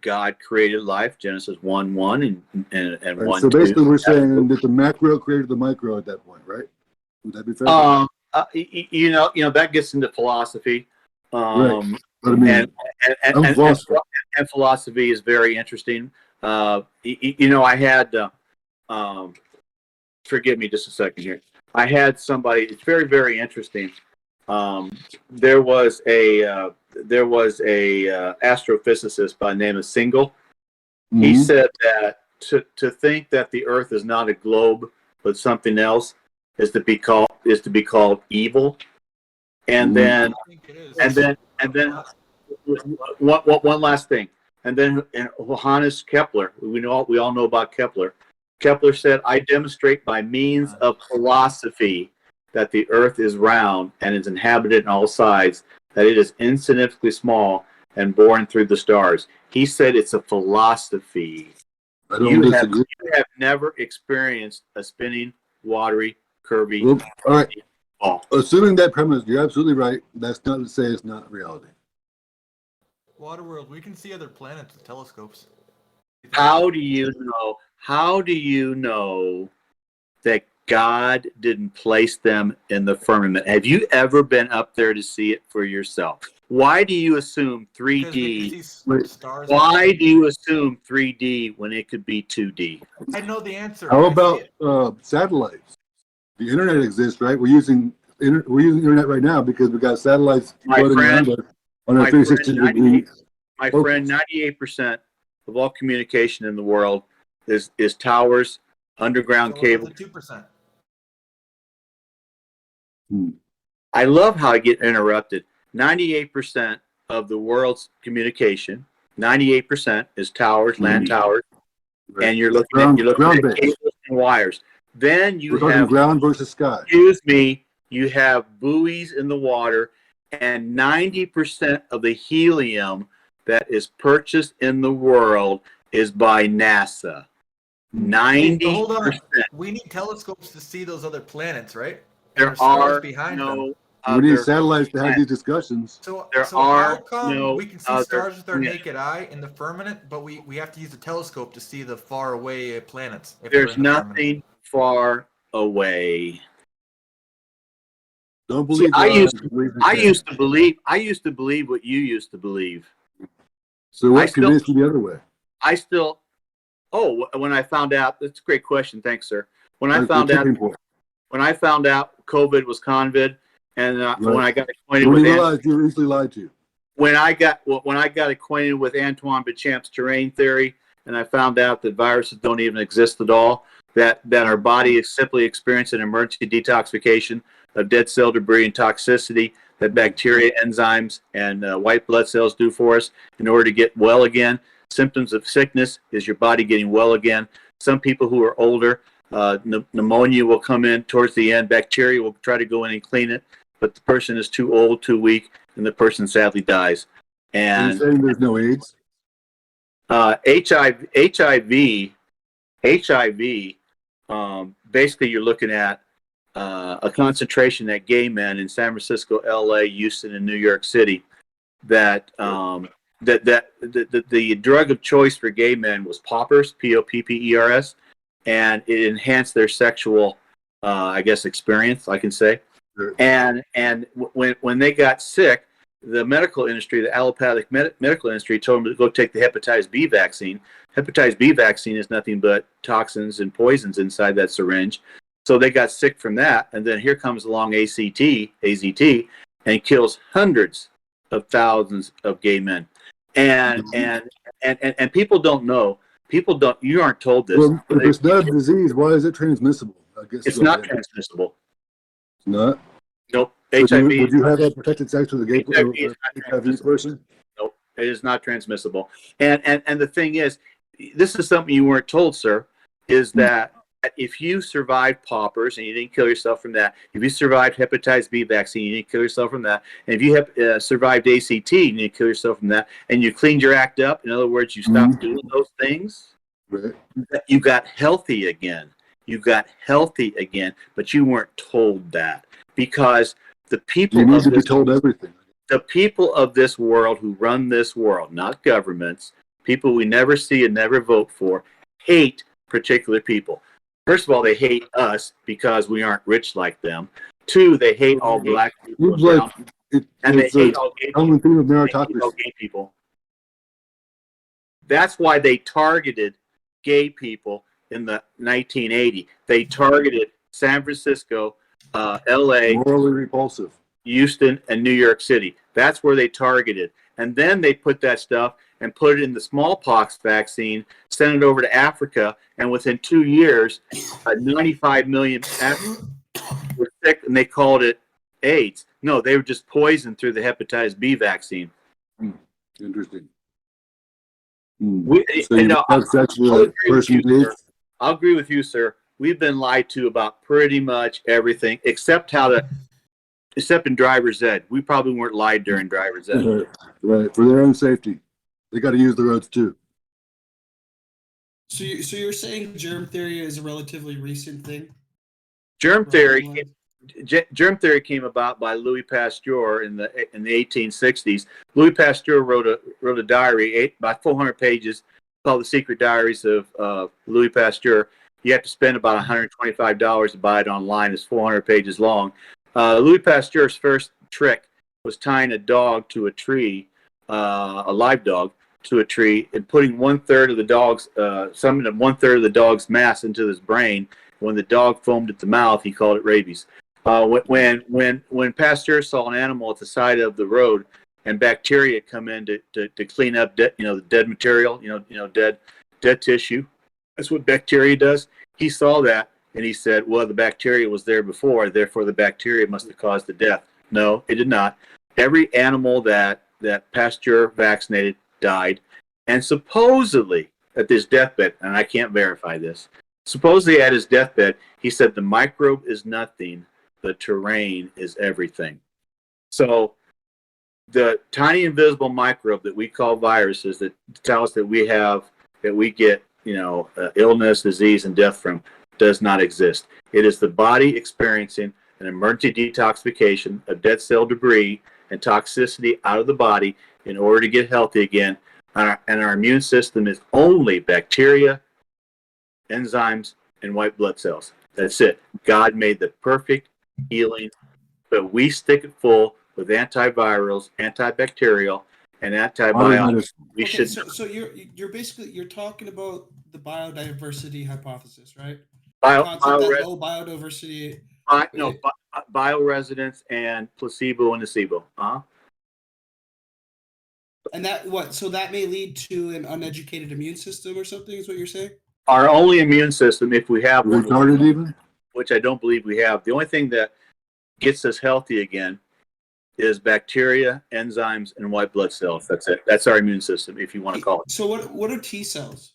God created life, Genesis 1:1 and 1:2. So basically, we're saying that the macro created the micro at that point, right? Would that be fair? That gets into philosophy. Right. But And philosophy is very interesting. I had. Forgive me just a second here. I had somebody. It's very, very interesting. There was a astrophysicist by the name of Single. Mm-hmm. He said that to think that the Earth is not a globe but something else is to be called evil. And then one last thing. And then Johannes Kepler, we all know about Kepler. Kepler said, "I demonstrate by means of philosophy that the earth is round and is inhabited on all sides, that it is insignificantly small and born through the stars." He said it's a philosophy. You have never experienced a spinning, watery, curvy all right. ball. Assuming that premise, you're absolutely right. That's not to say it's not reality. Waterworld, we can see other planets with telescopes. How do you know that God didn't place them in the firmament? Have you ever been up there to see it for yourself? Why do you assume 3D? Why do you assume 3D when it could be 2D? I know the answer. How about satellites? The internet exists, right? We're using internet right now because we got satellites floating around us on a 360 degree. My friend, 98% of all communication in the world is towers, underground cables. 2%. I love how I get interrupted. 98% of the world's communication, 98% is towers, land towers, and you're looking at cables and wires. Then you have ground versus sky. Excuse me. You have buoys in the water, and 90% of the helium that is purchased in the world is by NASA. 90%. Hold on. We need telescopes to see those other planets, right? There are behind them. We need satellites to have these discussions. So how come we can see stars with our naked eye in the firmament, but we have to use a telescope to see the far away planets? There's nothing far away. Don't believe. I used to believe what you used to believe. So what convinced you the other way? When I found out, that's a great question. Thanks, sir. When I found out COVID was convid, and when I got acquainted with you easily lied to. When I got acquainted with Antoine Béchamp's terrain theory, and I found out that viruses don't even exist at all, that our body is simply experiencing an emergency detoxification of dead cell debris and toxicity, that bacteria, enzymes, and white blood cells do for us in order to get well again. Symptoms of sickness is your body getting well again. Some people who are older, pneumonia will come in towards the end. Bacteria will try to go in and clean it, but the person is too old, too weak, and the person sadly dies. And you're saying there's no AIDS? HIV, basically you're looking at a concentration at gay men in San Francisco, LA, Houston, and New York City that the drug of choice for gay men was poppers, Poppers, and it enhanced their sexual, I guess, experience, I can say. Sure. And when they got sick, the medical industry, the allopathic medical industry, told them to go take the hepatitis B vaccine. Hepatitis B vaccine is nothing but toxins and poisons inside that syringe. So they got sick from that, and then here comes along AZT, and kills hundreds of thousands of gay men. And people don't know. You aren't told this. Well, if it's not a disease, why is it transmissible? I guess It's not transmissible. It's not? Nope. Would HIV. you have that protected sex with a gay HIV is not HIV transmissible. person? Nope. It is not transmissible. And the thing is, this is something you weren't told, sir, is that if you survived poppers and you didn't kill yourself from that, if you survived hepatitis B vaccine, you didn't kill yourself from that, and if you have survived ACT, you didn't kill yourself from that, and you cleaned your act up, in other words, you stopped doing those things, Right. you got healthy again. You got healthy again, but you weren't told that because the people You need of to be this, told everything. the people of this world who run this world, not governments, people we never see and never vote for, hate particular people. First of all, they hate us because we aren't rich like them. Two, they hate all black people. It's like And they it's hate a all gay common people. theme of They hate all meritocracy. gay people. That's why they targeted gay people in the 1980. They targeted San Francisco, LA, Morally repulsive. Houston, and New York City. That's where they targeted. And then they put that stuff and put it in the smallpox vaccine, sent it over to Africa, and within 2 years, 95 million Africans were sick, and they called it AIDS. No, they were just poisoned through the hepatitis B vaccine. Interesting. So you have sex with a person with AIDS? I'll agree with you, sir. We've been lied to about pretty much everything, except in driver's ed. We probably weren't lied during driver's ed. Right, for their own safety. They got to use the roads too. So you're saying germ theory is a relatively recent thing? Germ theory came about by Louis Pasteur in the 1860s. Louis Pasteur wrote a diary, about 400 pages, called The Secret Diaries of Louis Pasteur. You have to spend about $125 to buy it online. It's 400 pages long. Louis Pasteur's first trick was tying a dog to a tree, a live dog, to a tree, and putting one-third of the dog's mass into his brain. When the dog foamed at the mouth, he called it rabies. When Pasteur saw an animal at the side of the road and bacteria come in to clean up the dead material, dead tissue, that's what bacteria does. He saw that and he said, well, the bacteria was there before, therefore the bacteria must have caused the death. No, it did not. Every animal that Pasteur vaccinated died, and supposedly at this deathbed, and I can't verify this, supposedly at his deathbed, he said the microbe is nothing, the terrain is everything. So the tiny invisible microbe that we call viruses that tell us that we get illness, disease, and death from does not exist. It is the body experiencing an emergency detoxification of dead cell debris and toxicity out of the body in order to get healthy again. And our immune system is only bacteria, enzymes, and white blood cells. That's it. God made the perfect healing, but we stick it full with antivirals, antibacterial, and antibiotics. We Okay, should. so you're talking about the biodiversity hypothesis, right? Bioresidence, Low biodiversity. bioresidence and placebo and nocebo. And that may lead to an uneducated immune system or something, is what you're saying? Our only immune system, if we have one, Retarded even? which I don't believe we have, the only thing that gets us healthy again is bacteria, enzymes, and white blood cells. That's it. That's our immune system, if you want to call it. So what are T cells?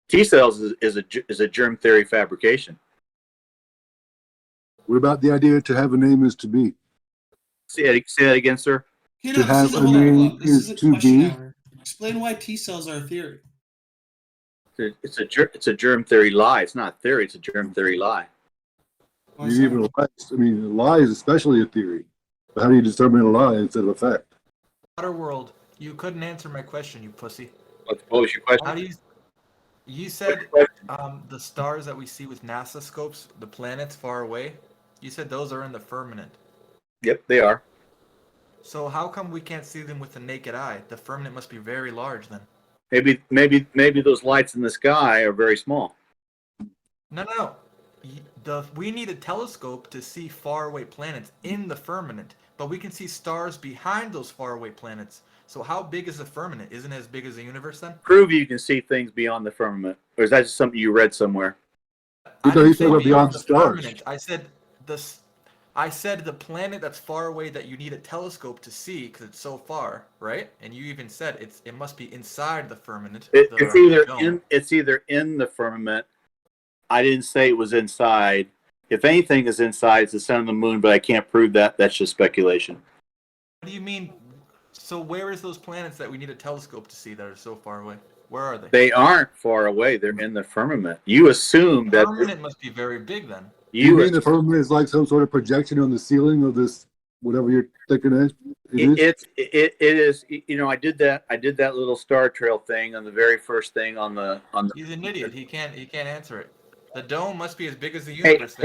T cells is a germ theory fabrication. What about the idea to have a name is to be? Say that again, sir. You To know, have hold a on, name This is is a to question be. hour. Explain why T cells are a theory. It's a germ theory lie. It's not a theory. It's a germ theory lie. Why You is that? even lies. I mean, a lie is especially a theory. But how do you determine a lie instead of a fact? Water world, you couldn't answer my question, you pussy. What was your question? How do you said the stars that we see with NASA scopes, the planets far away, you said those are in the firmament. Yep, they are. So how come we can't see them with the naked eye? The firmament must be very large then. Maybe those lights in the sky are very small. No. We need a telescope to see faraway planets in the firmament, but we can see stars behind those faraway planets. So how big is the firmament? Isn't it as big as the universe then? Prove you can see things beyond the firmament, or is that just something you read somewhere? I You didn't said say we're beyond the stars. firmament. I said the planet that's far away that you need a telescope to see because it's so far, right? And you even said it must be inside the firmament. It's either in the firmament. I didn't say it was inside. If anything is inside, it's the sun and the moon, but I can't prove that. That's just speculation. What do you mean? So where is those planets that we need a telescope to see that are so far away? Where are they? They aren't far away. They're in the firmament. You assume The that firmament must be very big then. You mean the firmament is like some sort of projection on the ceiling of this, whatever you're thinking it is? It is. You know, I did that little star trail thing on the very first thing on the. He's an idiot. He can't answer it. The dome must be as big as the Hey, universe.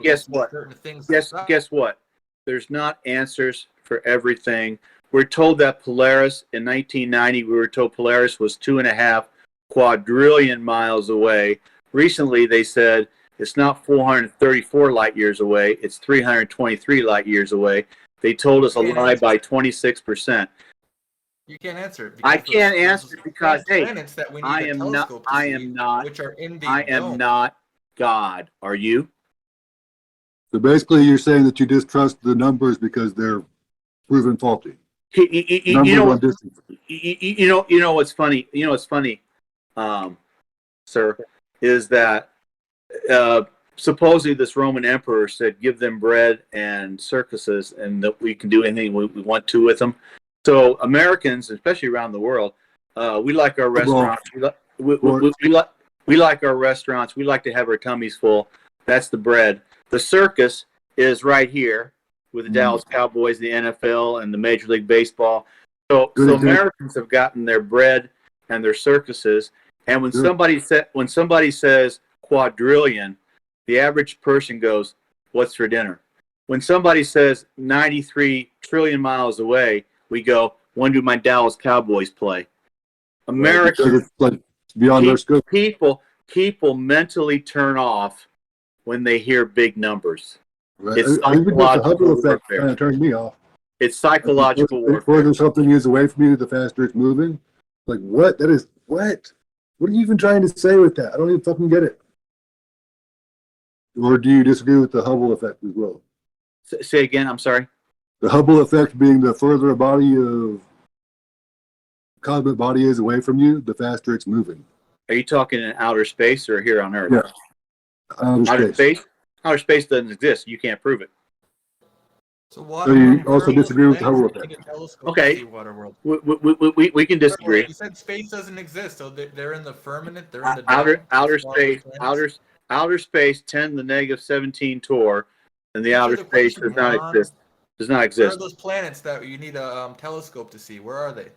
guess what? Certain things Guess what? There's not answers for everything. We're told that Polaris in 1990. We were told Polaris was 2.5 quadrillion miles away. Recently, they said it's not 434 light years away. It's 323 light years away. They told us a lie by 26%. You can't answer it. I can't answer it because planets that we need I a am telescope to see, which are in the I am dome. not God. Are you? So basically, you're saying that you distrust the numbers because they're proven faulty. You know what's funny? You know what's funny, sir, is that supposedly this Roman emperor said, "Give them bread and circuses, and that we can do anything we want to with them." So Americans, especially around the world, we like our restaurants. We like our restaurants. We like to have our tummies full. That's the bread. The circus is right here with the Dallas Cowboys, the NFL, and the Major League Baseball. So Americans have gotten their bread and their circuses. And when somebody says quadrillion, the average person goes, "What's for dinner?" When somebody says 93 trillion miles away, we go, "When do my Dallas Cowboys play?" Americans, like beyond their scope. People mentally turn off when they hear big numbers. Right. It's I think the Hubble psychological effect warfare. kind of turned me off. It's psychological The warfare. further something is away from you, the faster it's moving. Like, what? That is, what? What are you even trying to say with that? I don't even fucking get it. Or do you disagree with the Hubble effect as well? Say again, I'm sorry. The Hubble effect being the further a body of cosmic body is away from you, the faster it's moving. Are you talking in outer space or here on Earth? Yeah. Outer space? Outer space doesn't exist. You can't prove it. So you also disagree with the Hubble effect? Okay. We can disagree. You said space doesn't exist, so they're in the firmament. They're in the dome, outer space 10 to the negative 17 torr, and the outer space does not exist. Does not Where exist. are those planets that you need a telescope to see? Where are they?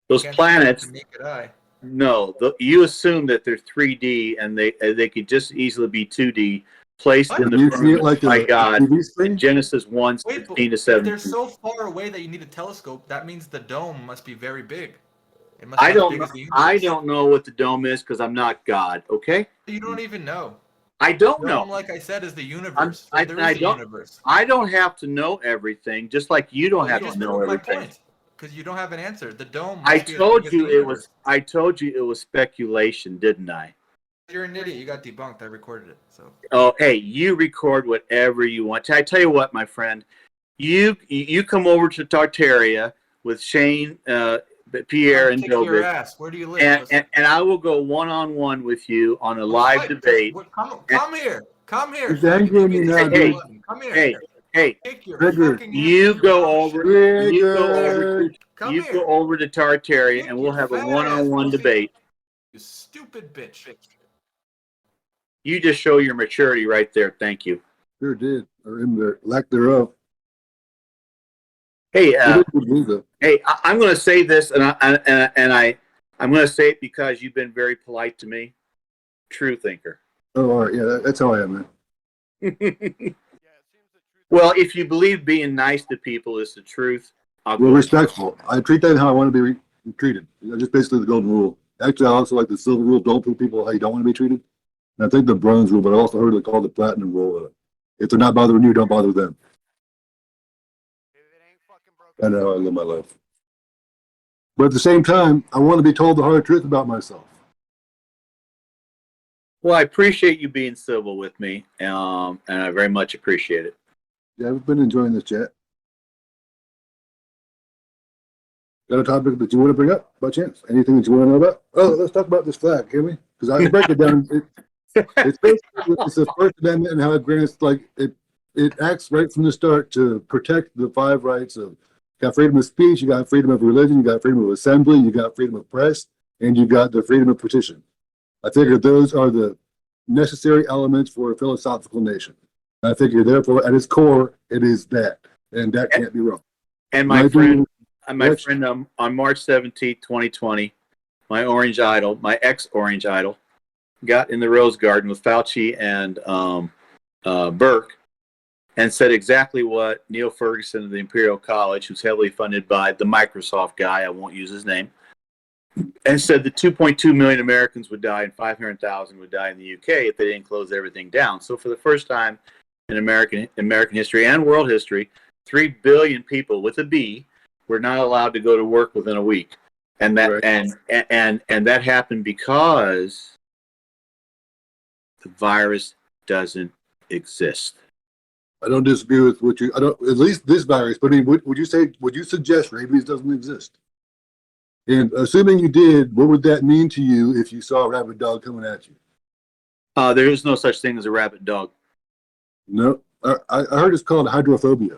Those planets. With the naked eye. No, you assume that they're 3D and they could just easily be 2D, placed in the firmament like by God in Genesis 1, 16 to 17. If they're so far away that you need a telescope, that means the dome must be very big. It must I be don't as big know. as the universe. I don't know what the dome is because I'm not God. Okay. You don't even know. I don't The know. dome, like I said, is the universe. I There is a don't. universe. I don't have to know everything, just like you don't have to know everything. Because you don't have an answer. The dome. I told you it was. I told you it was speculation, didn't I? You're an idiot. You got debunked. I recorded it. So. Oh, hey, you record whatever you want. I tell you what, my friend, you come over to Tartaria with Shane, Pierre, I'll and kick your David, ass. Where do you live? and I will go one-on-one with you on a live debate. Come here. Come here. He's So I can angry you at me get this now, on dude. 11. Come here. Hey, Kick your Trigger. fucking ass you in your go mouth, over. shit. You go over Trigger. to Come you here. go over to Tartaria, Kick and we'll your have a fat ass, one-on-one pussy. debate. You stupid bitch. You just show your maturity right there. Thank you. Sure did, or in the lack thereof. Hey, It is good, though. hey, I'm going to say this, and I'm going to say it because you've been very polite to me. Truthinker. Oh, all right, yeah, that's how I am, man. Well, if you believe being nice to people is the truth, I'll Well, go. respectful. I treat that how I want to be treated. Just basically the golden rule. Actually, I also like the silver rule. Don't treat people how you don't want to be treated. And I think the bronze rule, but I also heard it called the platinum rule. If they're not bothering you, don't bother them. I know how I live my life. But at the same time, I want to be told the hard truth about myself. Well, I appreciate you being civil with me, and I very much appreciate it. Yeah, I've been enjoying this chat. Got a topic that you want to bring up by chance? Anything that you want to know about? Oh, let's talk about this flag, can we? Because I break it down. It's basically it's the First Amendment and how it grants it acts right from the start to protect the 5 rights of you got freedom of speech, you got freedom of religion, you got freedom of assembly, you got freedom of press, and you got the freedom of petition. I figure those are the necessary elements for a philosophical nation. I figure therefore at its core it is that, and that can't be wrong. And my friend on March 17th, 2020, my orange idol, my ex-orange idol, got in the Rose Garden with Fauci and Burke and said exactly what Neil Ferguson of the Imperial College, who's heavily funded by the Microsoft guy, I won't use his name, and said that 2.2 million Americans would die and 500,000 would die in the UK if they didn't close everything down. So for the first time in American history and world history, 3 billion people with a B were not allowed to go to work within a week. And that right. and that happened because the virus doesn't exist. I don't disagree with what you. I don't. At least this virus. But I mean, would you suggest rabies doesn't exist? And assuming you did, what would that mean to you if you saw a rabid dog coming at you? There is no such thing as a rabid dog. No, I heard it's called hydrophobia.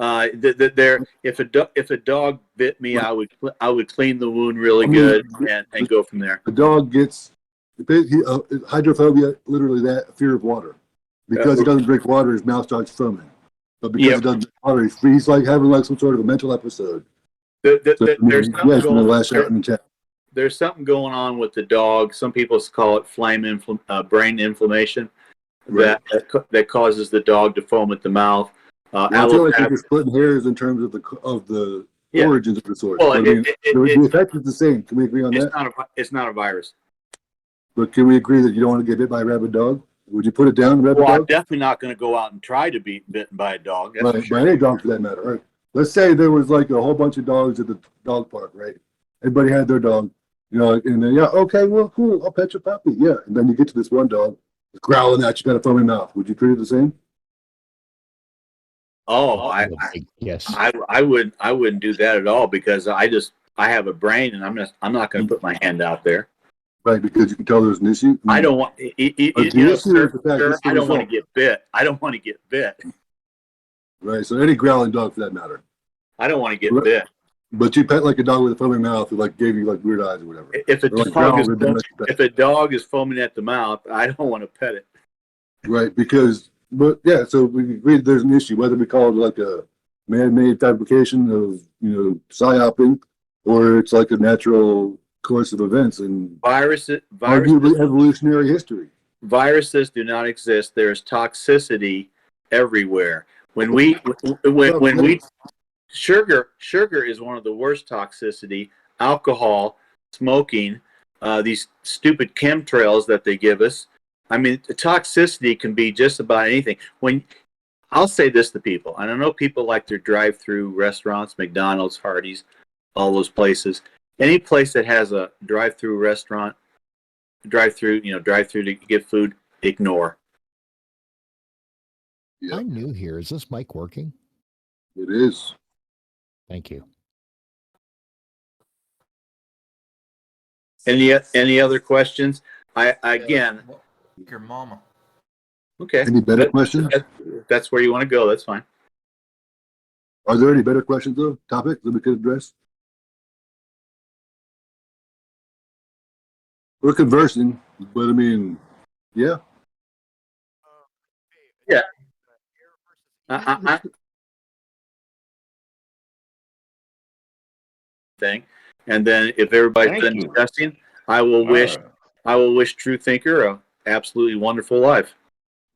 If a dog bit me, I would clean the wound really good and go from there. The dog gets hydrophobia, literally that fear of water. Because he doesn't drink water, his mouth starts foaming. But because he doesn't drink water, he's like having like some sort of a mental episode. There's something going on with the dog. Some people call it brain inflammation that causes the dog to foam at the mouth. I feel like you're splitting hairs in terms of the origins of the source. Well, the effect is the same. Can we agree on that? It's not a virus. But can we agree that you don't want to get bit by a rabid dog? Would you put it down, rabid dog? I'm definitely not going to go out and try to be bitten by a dog. That's for sure. By any dog for that matter. Right? Let's say there was like a whole bunch of dogs at the dog park, right? Everybody had their dog, and then, okay, well, cool, I'll pet your puppy, yeah. And then you get to this one dog, it's growling at you, got a foamy mouth. Would you treat it the same? Oh, yes. I wouldn't do that at all because I have a brain and I'm not going to put my hand out there. Right, because you can tell there's an issue. I don't want. Sir, I don't want to get bit. I don't want to get bit. Right. So any growling dog, for that matter. I don't want to get bit. But you pet like a dog with a foaming mouth who like gave you like weird eyes or whatever. If a dog is foaming at the mouth, I don't want to pet it. Right, so we agree that there's an issue, whether we call it like a man-made fabrication of psyoping, or it's like a natural course of events and arguably evolutionary history. Viruses do not exist. There's toxicity everywhere. When sugar is one of the worst toxicity. Alcohol, smoking, these stupid chemtrails that they give us. I mean, the toxicity can be just about anything. I'll say this to people, and I know people like their drive-through restaurants, McDonald's, Hardee's, all those places. Any place that has a drive-through restaurant, drive-through to get food, ignore. I'm new here. Is this mic working? It is. Thank you. Any other questions? Again, Your mama. okay. Any better questions? That's where you want to go. That's fine. Are there any better questions though? Topics that we could address? We're conversing, but I mean, yeah. Yeah. I thing, and then if everybody's done discussing, I will wish Truthinker a absolutely wonderful life.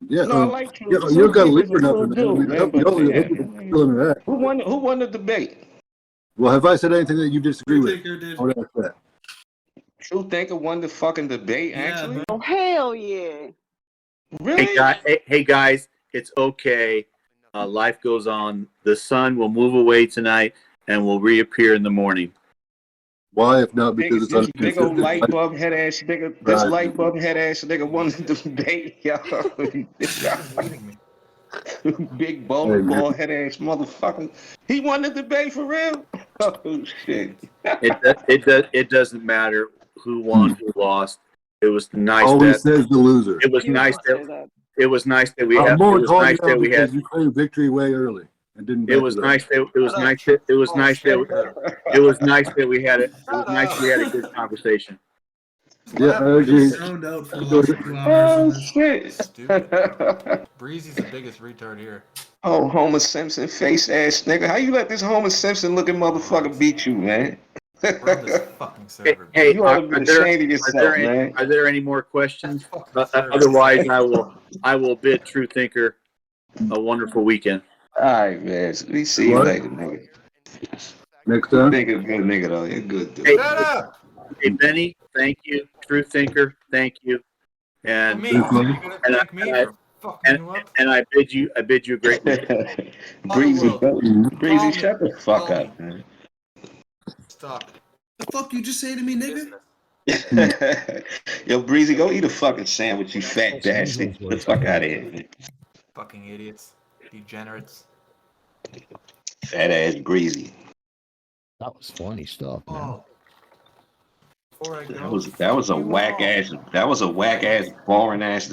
Yeah, No, I like you don't got to leave for nothing, man. Who won the debate? Well, have I said anything that you disagree with? Truthinker did. I would ask that. Truthinker won the fucking debate, Yeah, actually? bro. Oh, hell yeah. Really? Hey guys, it's okay. Life goes on. The sun will move away tonight and will reappear in the morning. Why, if not because it's This big old unconsistent? light bulb head ass nigga. This Right. light bulb head ass nigga won the debate, yo. Big ball head ass motherfucker. He won the debate for real? Oh shit. It doesn't matter who won, who lost. It was nice Always that says the loser. it was You nice don't say that it was nice that we I'm had. more It was calling nice you out that we because had. you claimed victory way early and didn't. It was nice that it was nice that it was nice that it was nice that we had it. It was nice we had a good conversation. Yeah, I agree. Zoned out for the last 2 hours Oh on this. shit. Stupid. Breezy's the biggest retard here. Oh, Homer Simpson face ass nigga. How you let this Homer Simpson looking motherfucker beat you, man? We're on this fucking server. Hey, You ought to be ashamed of yourself, man. are there any more questions? Fucking server. Otherwise, I will bid Truthinker a wonderful weekend. Alright, man. We see you What? later, nigga. Next time. Nigga, good nigga though. You're good dude. Hey, Shut up! hey, Benny, thank you. Truthinker, thank you. And Me. You're gonna and thank me for fucking you up? and I bid you a great weekend. Breezy, Call Breezy, me. shut the fuck Call up, me. man. Stop. The fuck you just say to me, nigga? Yo, Breezy, go eat a fucking sandwich, you fat bastard. Get the fuck out of here, man. Fucking idiots. Degenerates. Fat ass Breezy. That was funny stuff, man. Oh. Before I go, That was a fuck you whack all. ass, boring ass